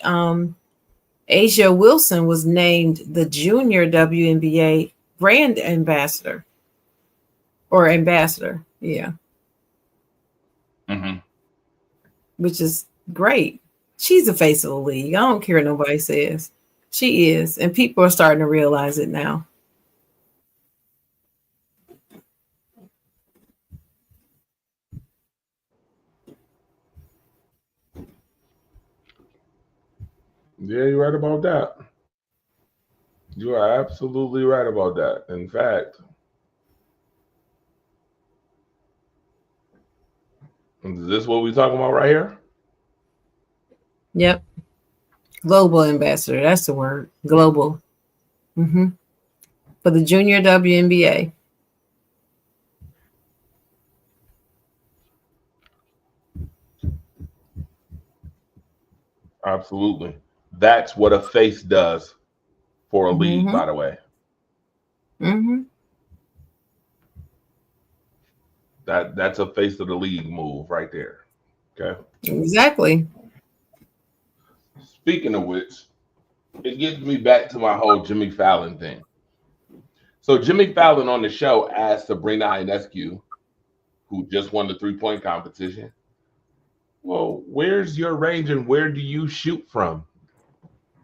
Asia Wilson was named the junior WNBA brand ambassador. Yeah. Which is great. She's the face of the league. I don't care what nobody says. She is. And people are starting to realize it now. Yeah, you're right about that. You are absolutely right about that. In fact, is this what we're talking about right here? Yep. Global ambassador. That's the word. Global. For the junior WNBA. Absolutely. That's what a face does for a league, by the way. That's a face of the league move right there. Okay. Exactly. Speaking of which, it gets me back to my whole Jimmy Fallon thing. So Jimmy Fallon on the show asked Sabrina Ionescu, who just won the 3-point competition, well, where's your range and where do you shoot from?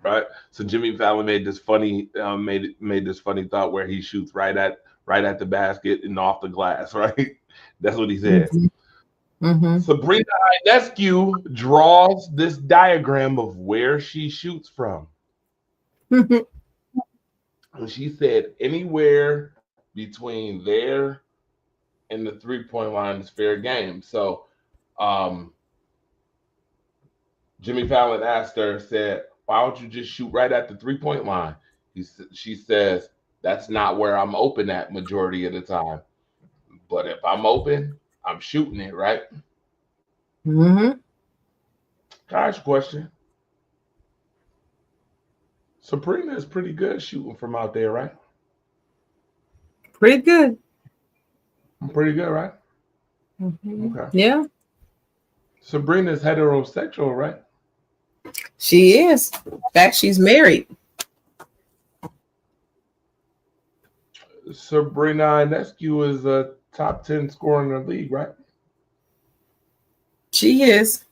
right? So Jimmy Fallon made this funny made this funny thought where he shoots right at the basket and off the glass, right? That's what he said. Mm-hmm. Sabrina Ionescu draws this diagram of where she shoots from. And she said anywhere between there and the 3-point line is fair game. So Jimmy Fallon asked her, said, why don't you just shoot right at the 3-point line? She says, that's not where I'm open at majority of the time. But if I'm open, I'm shooting it, right? Mm-hmm. Gosh, question. Sabrina is pretty good shooting from out there, right? Pretty good. Pretty good, right? Mm-hmm. Okay. Yeah, Sabrina's heterosexual, right? she is. In fact, she's married. Sabrina Ionescu is a top 10 scorer in the league, right? She is.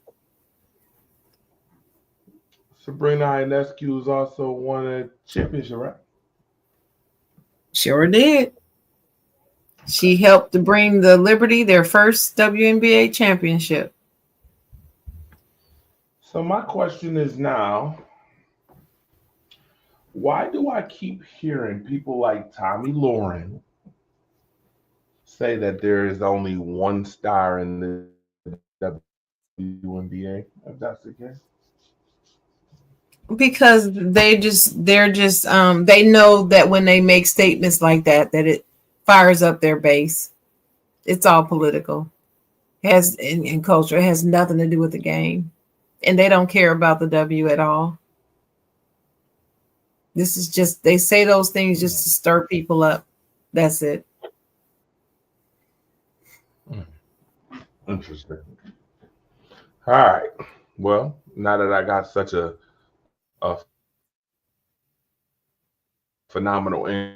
Sabrina Ionescu is also won a championship, right? Sure did. She helped to bring the Liberty their first WNBA championship. So my question is now, why do I keep hearing people like Tommy Lauren say that there is only one star in the WNBA, if that's the case? Because they're just they know that when they make statements like that it fires up their base. It's all political. Has in culture. It has nothing to do with the game. And they don't care about the W at all. This is just, they say those things just to stir people up. That's it. Interesting. All right. Well, now that I got such a phenomenal answer,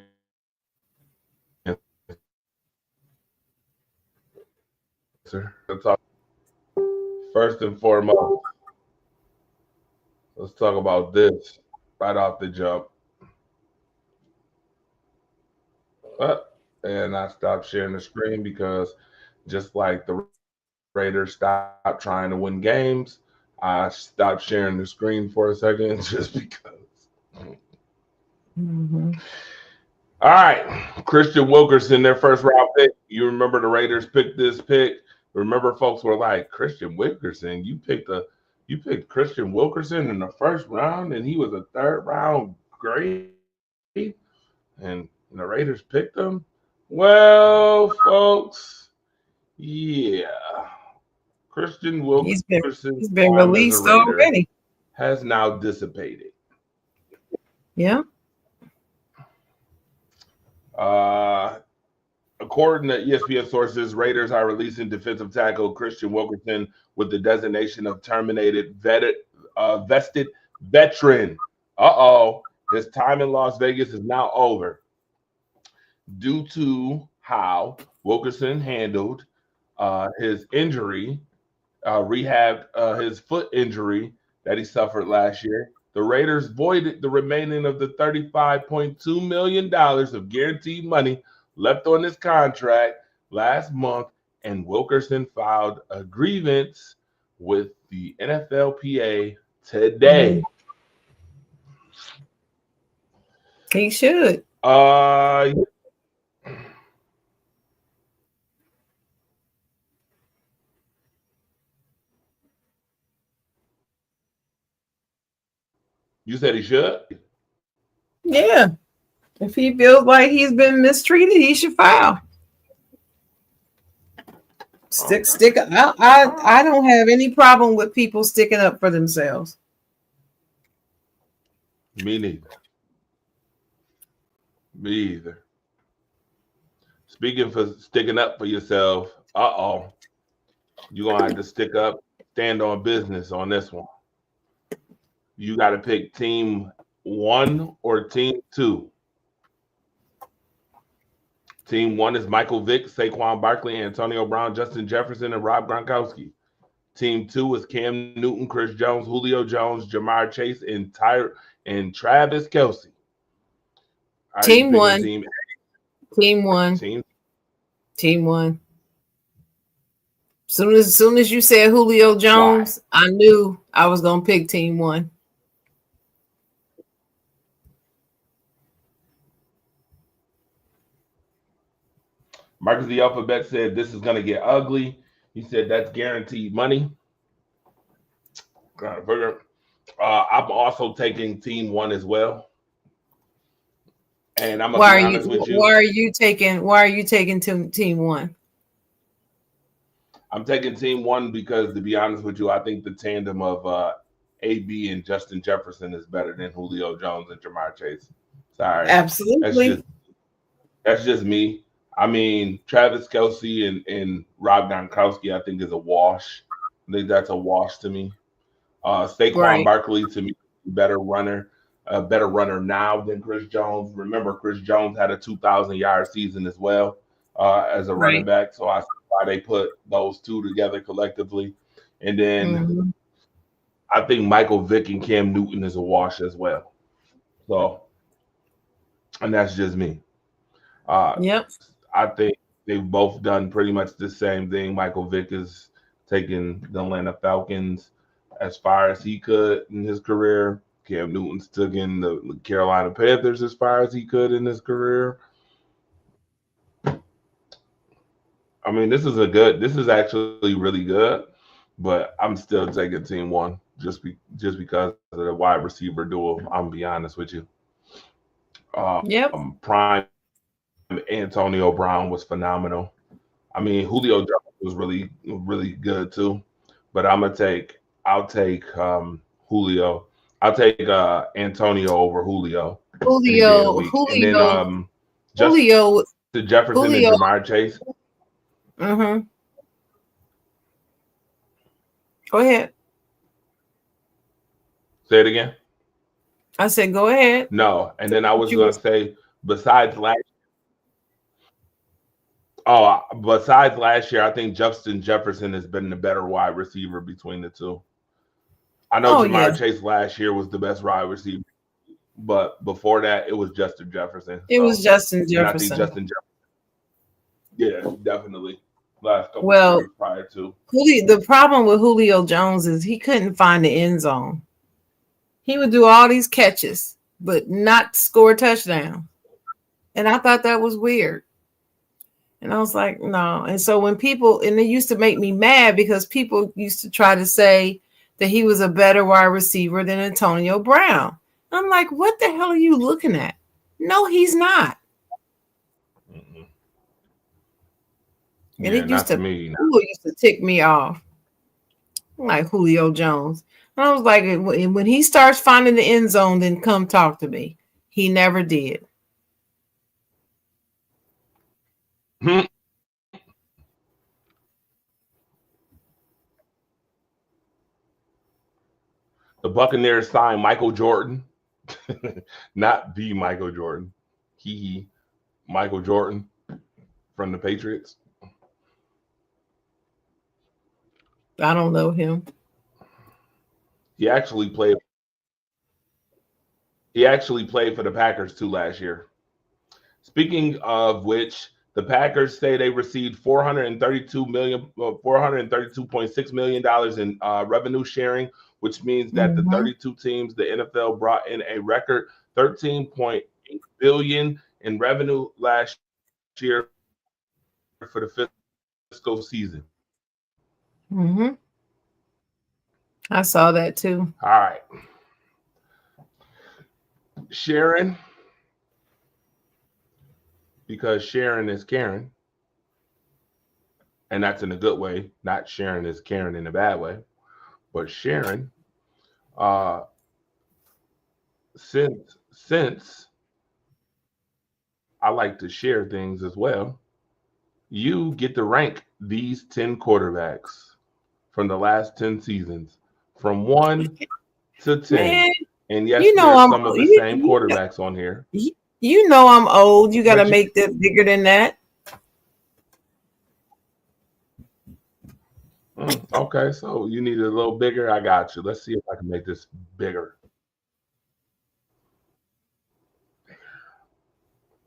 first and foremost, let's talk about this right off the jump. And I stopped sharing the screen because just like the Raiders stopped trying to win games, I stopped sharing the screen for a second just because. Mm-hmm. All right, Christian Wilkerson, their first round pick. You remember the Raiders picked this pick. Remember, folks were like, Christian Wilkerson, you picked Christian Wilkerson in the first round, and he was a third round grade, and the Raiders picked him. Well, folks, yeah, Christian Wilkerson, he's been released already. Has now dissipated. Yeah. According to ESPN sources, Raiders are releasing defensive tackle Christian Wilkerson with the designation of terminated vested veteran. His time in Las Vegas is now over due to how Wilkerson handled his injury, rehabbed his foot injury that he suffered last year. The Raiders voided the remaining of the $35.2 million of guaranteed money left on his contract last month, and Wilkerson filed a grievance with the NFLPA today. He should. You said he should? Yeah. If he feels like he's been mistreated, he should file. Stick. I don't have any problem with people sticking up for themselves. Me neither. Me either. Speaking for sticking up for yourself, you're gonna have to stick up, stand on business on this one. You got to pick team 1 or team 2. Team 1 is Michael Vick, Saquon Barkley, Antonio Brown, Justin Jefferson, and Rob Gronkowski. Team 2 is Cam Newton, Chris Jones, Julio Jones, Jamar Chase, and and Travis Kelce. Are you Team picking one. Team Team one. Team. Team one. Soon as you said Julio Jones, I knew I was gonna pick team one. Marcus the Alphabet said this is gonna get ugly. He said that's guaranteed money. I'm also taking team one as well. And I'm gonna Why be are honest with you. Why are you taking team one? I'm taking team one because, to be honest with you, I think the tandem of AB and Justin Jefferson is better than Julio Jones and Jamar Chase. Sorry. Absolutely. That's just me. I mean, Travis Kelce and Rob Gronkowski, I think, is a wash. I think that's a wash to me. Saquon Barkley, to me, a better runner now than Chris Jones. Remember, Chris Jones had a 2,000-yard season as well as a running back. So I see why they put those two together collectively. And then I think Michael Vick and Cam Newton is a wash as well. So, and that's just me. Yep. I think they've both done pretty much the same thing. Michael Vick is taking the Atlanta Falcons as far as he could in his career. Cam Newton's taking the Carolina Panthers as far as he could in his career. I mean, this is actually really good, but I'm still taking team one just because of the wide receiver duo. I'm gonna be honest with you. Prime Antonio Brown was phenomenal. I mean, Julio Jones was really, really good too. But I'll take Julio. I'll take Antonio over Julio. Julio And then to Jefferson and Jamar Chase. Mm-hmm. Go ahead. Say it again. I said, go ahead. No, and then I was going to say, besides last year, I think Justin Jefferson has been the better wide receiver between the two. I know Jamar Chase last year was the best wide receiver, but before that, it was Justin Jefferson. It was Justin Jefferson. I think Justin Jefferson. Yeah, definitely. Last couple years prior to. The problem with Julio Jones is he couldn't find the end zone. He would do all these catches, but not score a touchdown. And I thought that was weird. And I was like, no. And so when and it used to make me mad because people used to try to say that he was a better wide receiver than Antonio Brown. I'm like, what the hell are you looking at? No, he's not. And it used to tick me off. Like Julio Jones. And I was like, when he starts finding the end zone, then come talk to me. He never did. The Buccaneers signed Michael Jordan, not the Michael Jordan. Michael Jordan from the Patriots. I don't know him. He actually played for the Packers too last year. Speaking of which, the Packers say they received $432.6 million in revenue sharing, which means that the 32 teams, the NFL brought in a record $13.8 billion in revenue last year for the fiscal season. Mm-hmm. I saw that too. All right. Sharon, because Sharon is Karen, and that's in a good way, not Sharon is Karen in a bad way, but Sharon, since I like to share things as well, you get to rank these 10 quarterbacks from the last 10 seasons from 1 to 10. Man, and yes, there's some of the same quarterbacks on here. You know I'm old. You got to make that bigger than that. Okay, so you need it a little bigger. I got you. Let's see if I can make this bigger.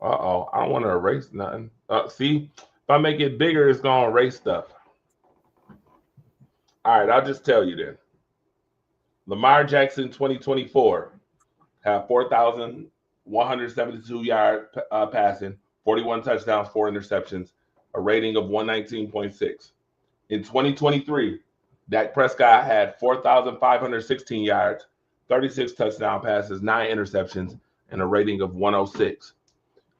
Uh-oh, I don't want to erase nothing. See, if I make it bigger, it's going to erase stuff. All right, I'll just tell you then. Lamar Jackson 2024 had 4,172 yards passing, 41 touchdowns, 4 interceptions, a rating of 119.6. In 2023, Dak Prescott had 4,516 yards, 36 touchdown passes, 9 interceptions, and a rating of 106.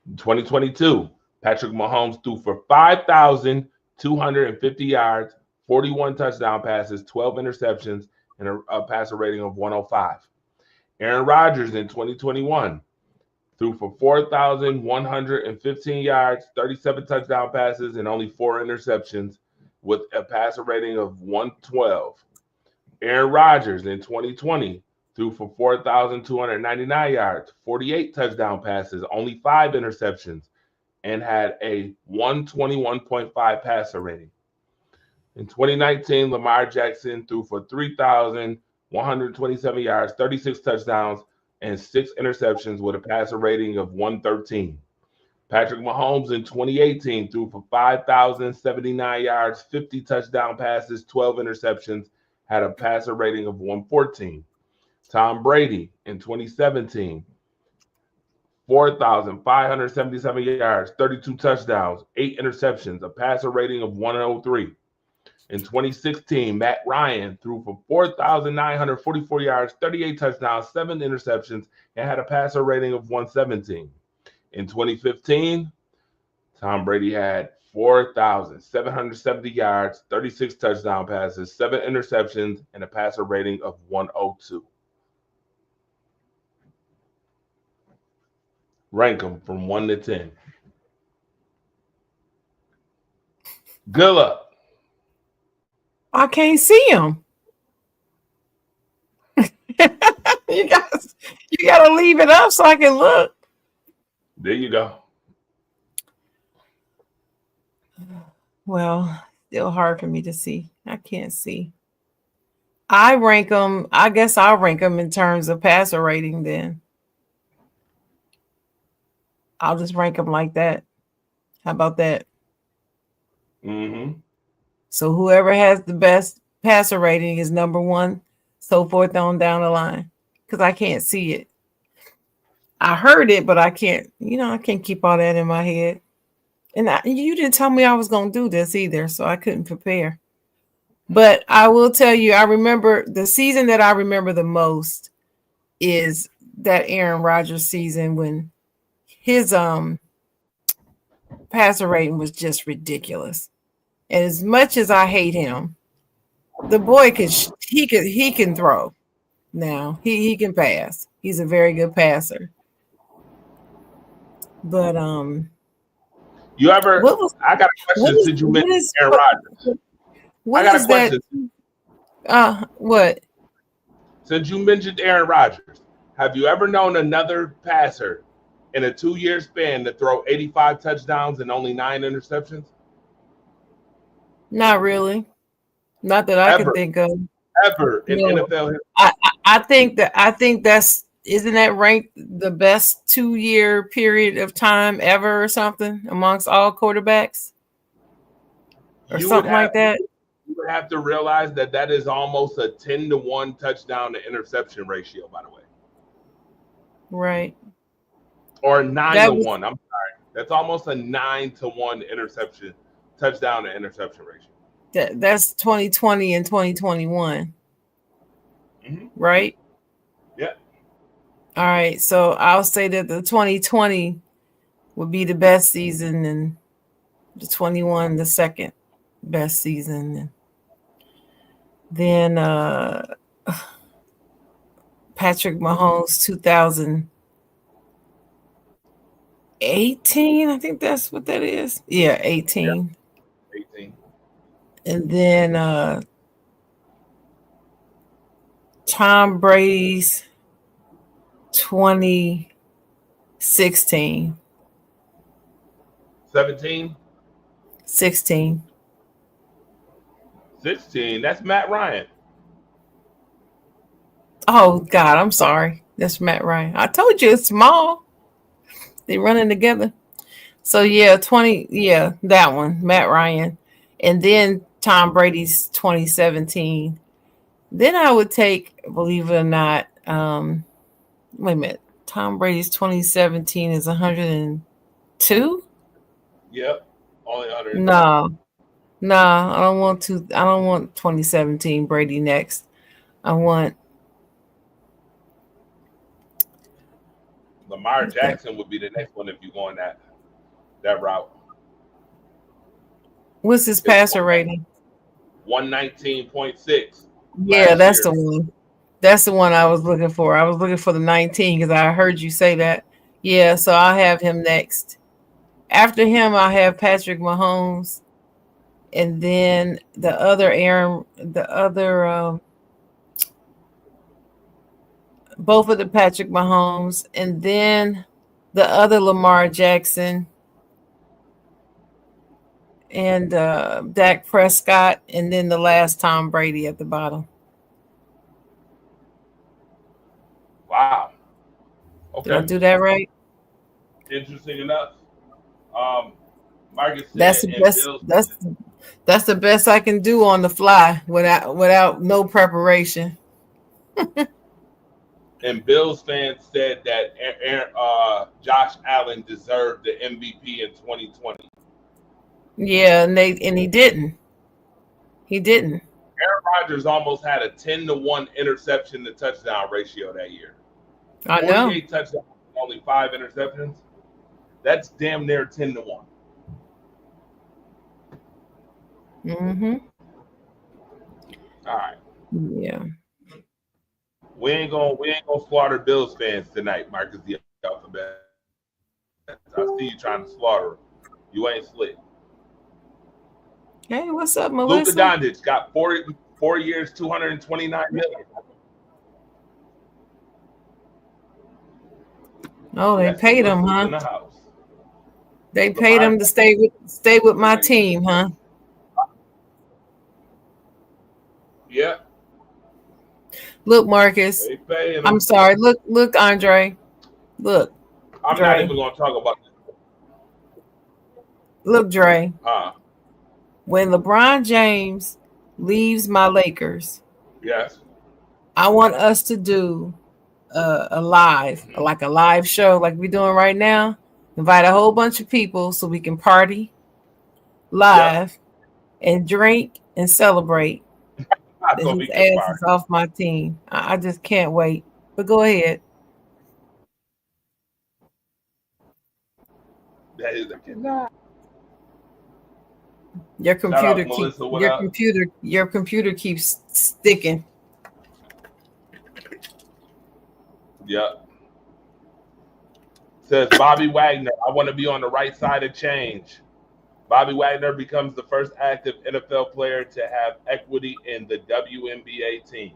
In 2022, Patrick Mahomes threw for 5,250 yards, 41 touchdown passes, 12 interceptions, and a passer rating of 105. Aaron Rodgers in 2021 threw for 4,115 yards, 37 touchdown passes, and only 4 interceptions with a passer rating of 112. Aaron Rodgers in 2020 threw for 4,299 yards, 48 touchdown passes, only 5 interceptions, and had a 121.5 passer rating. In 2019, Lamar Jackson threw for 3,127 yards, 36 touchdowns, and 6 interceptions with a passer rating of 113. Patrick Mahomes in 2018 threw for 5,079 yards, 50 touchdown passes, 12 interceptions, had a passer rating of 114. Tom Brady in 2017, 4,577 yards, 32 touchdowns, 8 interceptions, a passer rating of 103. In 2016, Matt Ryan threw for 4,944 yards, 38 touchdowns, 7 interceptions, and had a passer rating of 117. In 2015, Tom Brady had 4,770 yards, 36 touchdown passes, 7 interceptions, and a passer rating of 102. Rank them from 1 to 10. Good luck. I can't see him. You gotta leave it up so I can look. There you go. Well, still hard for me to see. I can't see. I rank them. I guess I'll rank them in terms of passer rating then. I'll just rank them like that. How about that? Mm-hmm. So whoever has the best passer rating is number 1, so forth on down the line. Because I can't see it. I heard it, but I can't, I can't keep all that in my head. And you didn't tell me I was going to do this either, so I couldn't prepare. But I will tell you, I remember the season that I remember the most is that Aaron Rodgers season when his passer rating was just ridiculous. And as much as I hate him, the boy he can throw. Now he can pass. He's a very good passer. But you ever? I got a question. Since you mentioned Aaron Rodgers, I got a question. What? Since you mentioned Aaron Rodgers, have you ever known another passer in a 2-year span to throw 85 touchdowns and only 9 interceptions? Not really. Not that I can think of. Ever in NFL history? I think that's isn't that ranked the best 2-year period of time ever or something amongst all quarterbacks? Or something like that. You would have to realize that is almost a 10-to-1 touchdown to interception ratio, by the way. Right. Or 9-to-1. I'm sorry. That's almost a 9-to-1 touchdown to interception ratio. That's 2020 and 2021. Mm-hmm. Right? Yeah. All right. So I'll say that the 2020 would be the best season and the 21 the second best season. Then Patrick Mahomes 2018. I think that's what that is. Yeah, 18. Yeah. 18. And then Tom Brady's 2016. 17? 16. 16. That's Matt Ryan. Oh, God, I'm sorry. That's Matt Ryan. I told you it's small. They running together. So yeah, 20. Yeah, that one, Matt Ryan, and then Tom Brady's 2017. Then I would take, believe it or not, wait a minute. Tom Brady's 2017 is 102. Yep. Only 100. No, no, I don't want to. I don't want 2017 Brady next. I want Lamar Jackson would be the next one if you go on that route. what's his passer rating? 119.6. Yeah, that's the one. That's the one I was looking for. I was looking for the 19 because I heard you say that. Yeah, so I'll have him next. After him, I'll have Patrick Mahomes, and then the other both of the Patrick Mahomes, and then the other Lamar Jackson and Dak Prescott, and then the last Tom Brady at the bottom. Wow. Did I Okay. do that right? Interesting enough. Marcus said, That's the and best. Bills, That's the best I can do on the fly without no preparation. and Bills fans said that Josh Allen deserved the MVP in 2020. Yeah, and he didn't. He didn't. Aaron Rodgers almost had a 10-1 interception to touchdown ratio that year. I know. 48 touchdowns, only 5 interceptions. That's damn near 10-1. Mm-hmm. All right. Yeah. We ain't gonna slaughter Bills fans tonight, Marcus the Alphabet. I see you trying to slaughter them. You ain't slick. Hey, what's up, Luka Melissa? Doncic got 4 years, $229 million. Oh, they Yes, paid him, Melissa's in the huh? house. They paid him to stay with my team, huh? Yeah. Look, Marcus. They paying him. I'm sorry. Look, Andre. Look. I'm Dre. not even gonna talk about this. Look, Dre. When LeBron James leaves my Lakers, yes. I want us to do a live show like we're doing right now. Invite a whole bunch of people so we can party live and drink and celebrate that his ass is off my team. I just can't wait. But go ahead. That is Your computer Melissa, what up? your computer keeps sticking. Yep. Says Bobby Wagner, I want to be on the right side of change. Bobby Wagner becomes the first active NFL player to have equity in the WNBA team.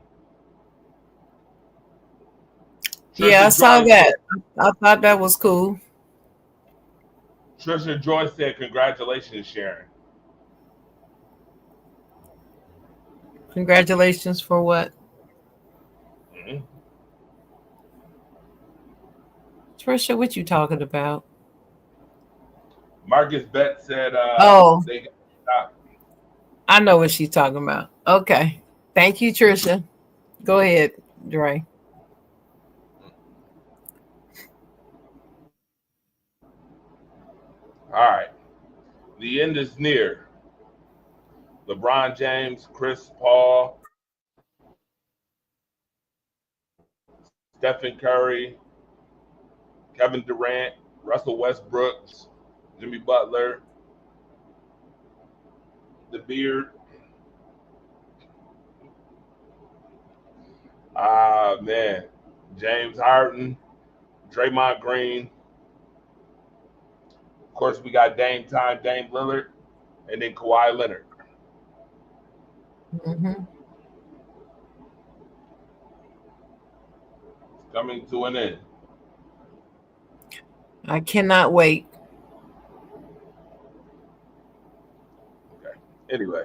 Yeah, I saw that. I thought that was cool. Trisha Joy said, congratulations, Sharon. Congratulations for what? Mm-hmm. Trisha, what you talking about? Marcus Bet said, they got stopped. I know what she's talking about. Okay. Thank you, Trisha. Go ahead, Dre. All right. The end is near. LeBron James, Chris Paul, Stephen Curry, Kevin Durant, Russell Westbrook, Jimmy Butler, the Beard. Man. James Harden, Draymond Green. Of course, we got Dame Lillard, and then Kawhi Leonard. Mm-hmm. Coming to an end. I cannot wait. Okay. Anyway.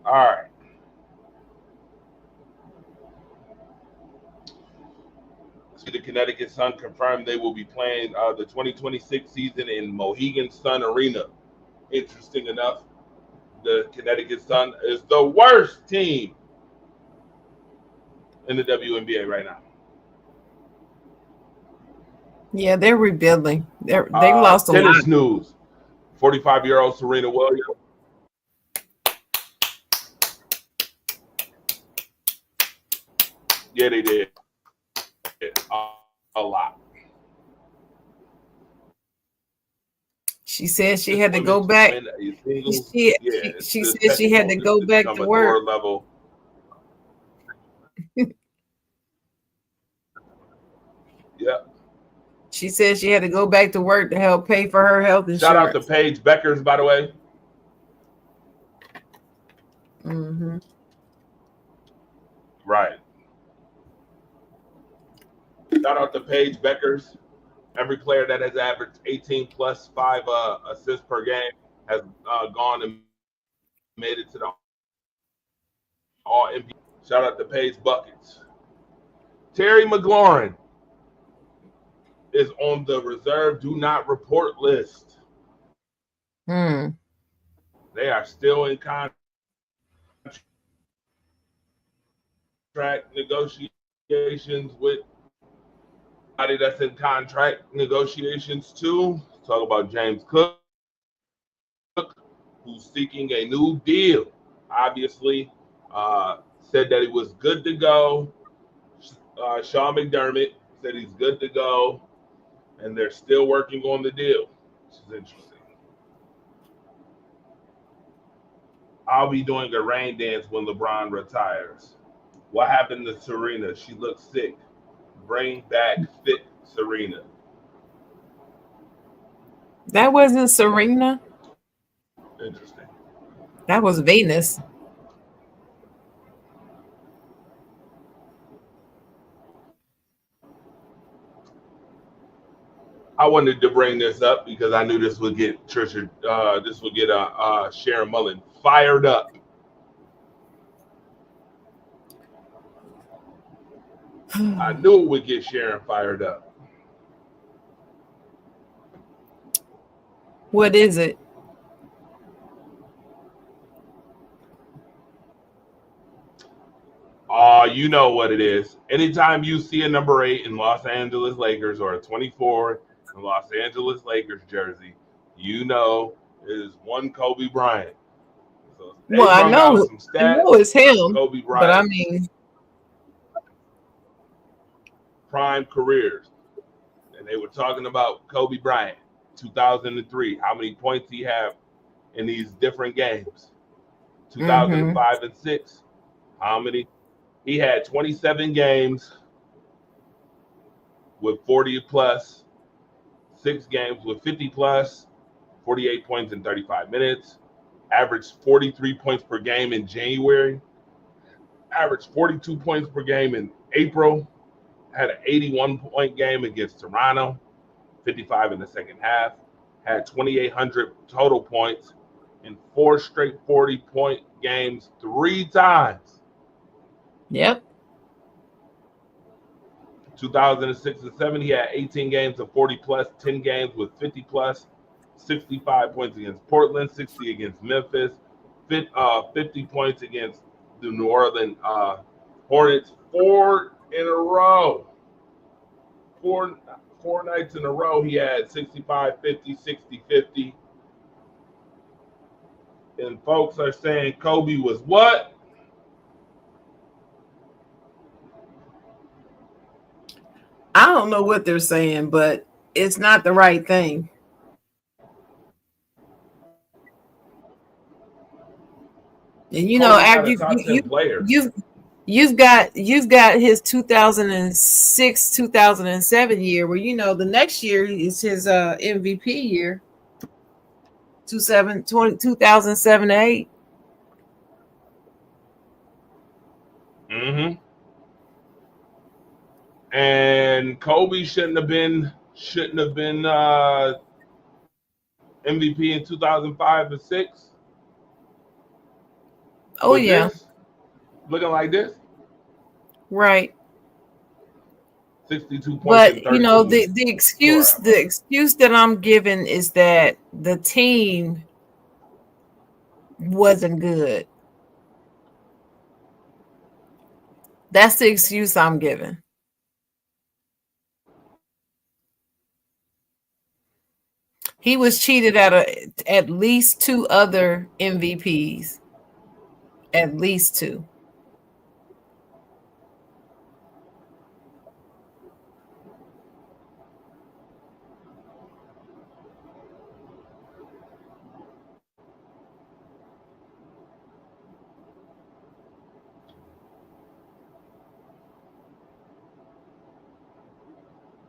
All right. Connecticut Sun confirmed they will be playing the 2026 season in Mohegan Sun Arena. Interesting enough, the Connecticut Sun is the worst team in the WNBA right now. Yeah, they're rebuilding. They lost a lot. Tennis news. 45-year-old Serena Williams. Yeah, they did. A lot. She said she had to go back. She said she had to go back to work. Level. Yeah. She said she had to go back to work to help pay for her health insurance. Shout out to Paige Beckers, by the way. Mm-hmm. Right. Shout out to Paige Beckers. Every player that has averaged 18 plus 5 assists per game has gone and made it to the All NBA. Shout out to Paige Buckets. Terry McLaurin is on the reserve do not report list. They are still in contract negotiations with somebody that's in contract negotiations too. Talk about James Cook, who's seeking a new deal. Obviously, said that he was good to go. Sean McDermott said he's good to go, and they're still working on the deal, which is interesting. I'll be doing a rain dance when LeBron retires. What happened to Serena? She looks sick. Bring back fit Serena. That wasn't Serena. Interesting. That was Venus. I wanted to bring this up because I knew this would get Trisha, Sharon Mullen fired up. I knew it would get Sharon fired up. What is it? You know what it is. Anytime you see a number 8 in Los Angeles Lakers or a 24 in Los Angeles Lakers jersey, you know it is one Kobe Bryant. So Well, I know it's him, Kobe Bryant. but I mean, prime careers. And they were talking about Kobe Bryant, 2003, how many points he had in these different games. 2005 and 6, how many? He had 27 games with 40 plus, 6 games with 50 plus, 48 points in 35 minutes, averaged 43 points per game in January, averaged 42 points per game in April, had an 81-point game against Toronto, 55 in the second half, had 2,800 total points in 4 straight 40-point games 3 times. Yep. 2006 and 7, he had 18 games of 40 plus, 10 games with 50 plus, 65 points against Portland, 60 against Memphis, 50 points against the New Orleans Hornets, 4 in a row. 4 nights in a row, he had 65, 50, 60, 50. And folks are saying Kobe was what? I don't know what they're saying, but it's not the right thing. And you know, after you've got his 2006, 2007 year, where you know the next year is his MVP year. 2007-8. Mm-hmm. And Kobe shouldn't have been MVP in 2005 and 6. Oh yeah, looking like this, right. 62 points But in 13 the excuse that I'm giving is that the team wasn't good. That's the excuse I'm giving. He was cheated out of at least 2 other MVPs. At least 2.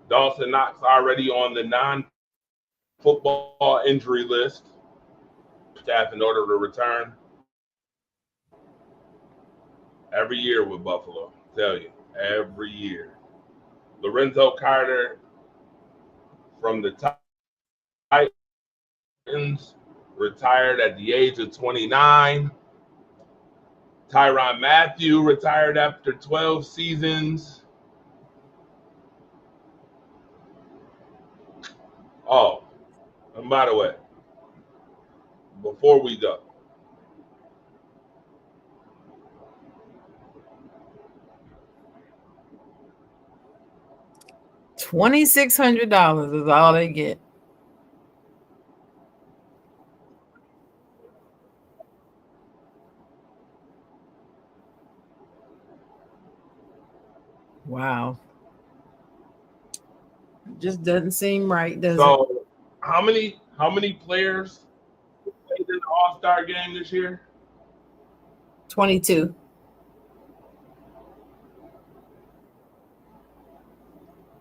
Dawson Knox already on the non-football injury list. Staff in order to return. Every year with Buffalo, I tell you, every year. Lorenzo Carter from the Titans retired at the age of 29. Tyrann Mathieu retired after 12 seasons. Oh, and by the way, before we go, $2,600 is all they get. Wow. Just doesn't seem right, does it? so how many players played in the All-Star game this year? 22.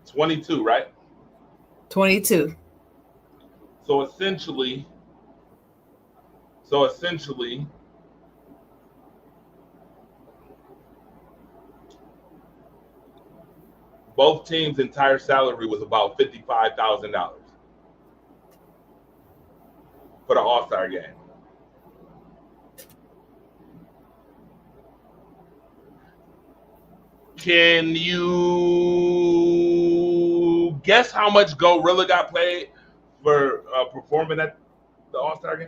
22, right? 22. So essentially, both teams' entire salary was about $55,000 for the All-Star game. Can you guess how much Gorilla got paid for performing at the All-Star game?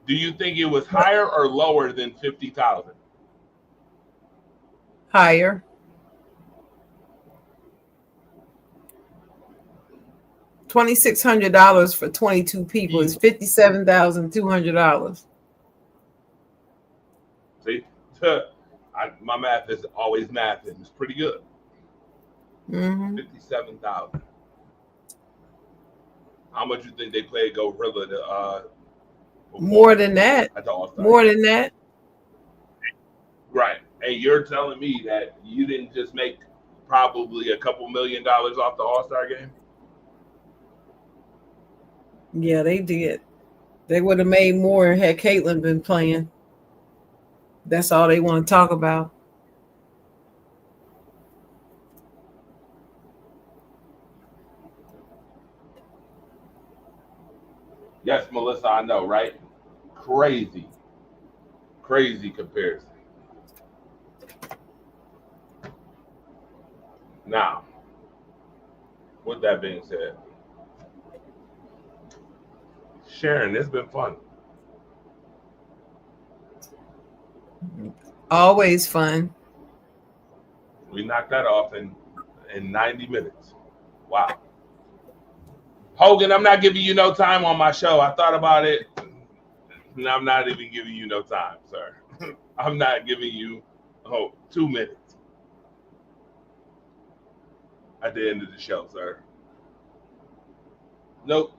Do you think it was higher or lower than 50,000? Higher. $2,600 for 22 people is $57,200. See, my math is always math, and it's pretty good. 57,000. How much you think they played Gorilla to? More than that. At the All-Star More game? than that. Right. And you're telling me that you didn't just make probably a couple $1 million off the All-Star game? Yeah, they did. They would have made more had Caitlin been playing. That's all they want to talk about. Yes, Melissa, I know, right? Crazy comparison. Now, with that being said, Sharon, it's been fun. Always fun. We knocked that off in 90 minutes. Wow. Hogan, I'm not giving you no time on my show. I thought about it. And I'm not even giving you no time, sir. I'm not giving you 2 minutes at the end of the show, sir. Nope.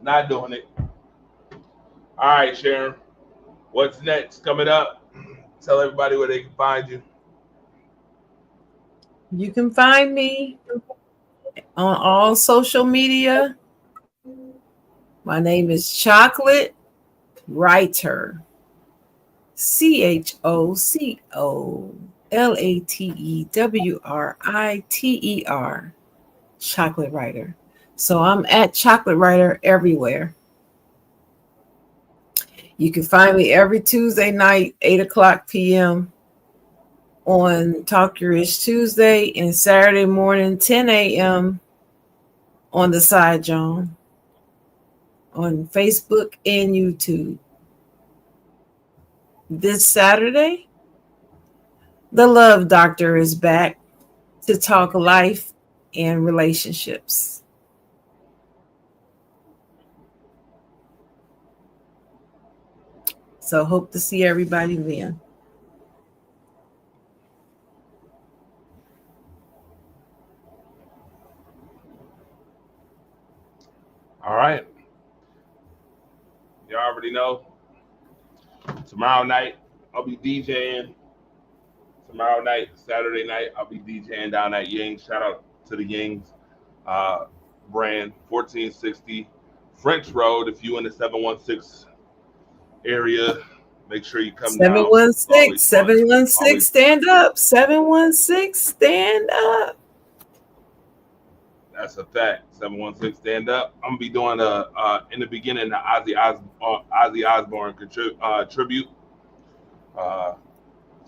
Not doing it. All right, Sharon. What's next? Coming up. Tell everybody where they can find you. You can find me on all social media. My name is Chocolate Writer. CHOCOLATEWRITER. Chocolate Writer. So I'm at Chocolate Writer everywhere. You can find me every Tuesday night, 8 o'clock p.m. on Talk Your Ish Tuesday and Saturday morning, 10 a.m. on the Side John on Facebook and YouTube. This Saturday, the Love Doctor is back to talk life and relationships. So hope to see everybody then. All right. You already know. Tomorrow night, I'll be DJing. Tomorrow night, Saturday night, I'll be DJing down at Ying's. Shout out to the Ying's brand, 1460 French Road. If you in the 716 area, make sure you come down. 716, stand up. 716, stand up. That's a fact. 716, stand up. I'm gonna be doing in the beginning the Ozzy Osbourne tribute to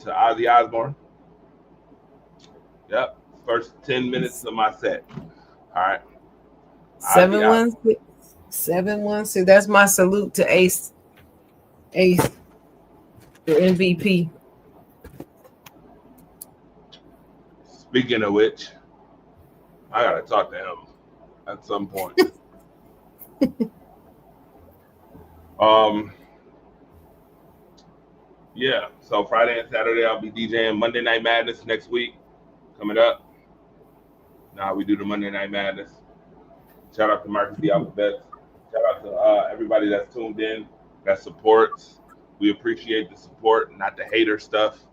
Ozzy Osbourne. Yep, first 10 minutes of my set. All right. 716. That's my salute to Ace, the MVP. Speaking of which, I gotta talk to him at some point. Yeah. So Friday and Saturday I'll be DJing Monday Night Madness next week coming up. Now we do the Monday Night Madness. Shout out to Marcus the Alphabet. Shout out to everybody that's tuned in, that supports. We appreciate the support, not the hater stuff.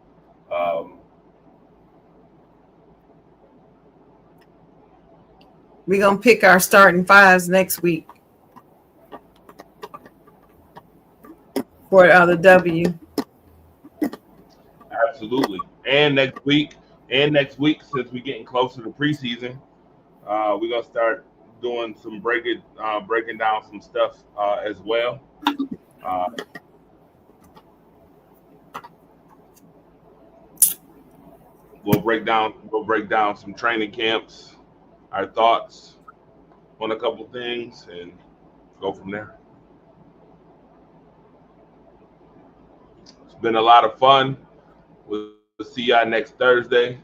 We're going to pick our starting fives next week for the W. Absolutely. And next week, since we're getting closer to preseason, we're going to start doing some breaking down some stuff as well. We'll break down some training camps, our thoughts on a couple things, and go from there. It's been a lot of fun. We'll see y'all next Thursday.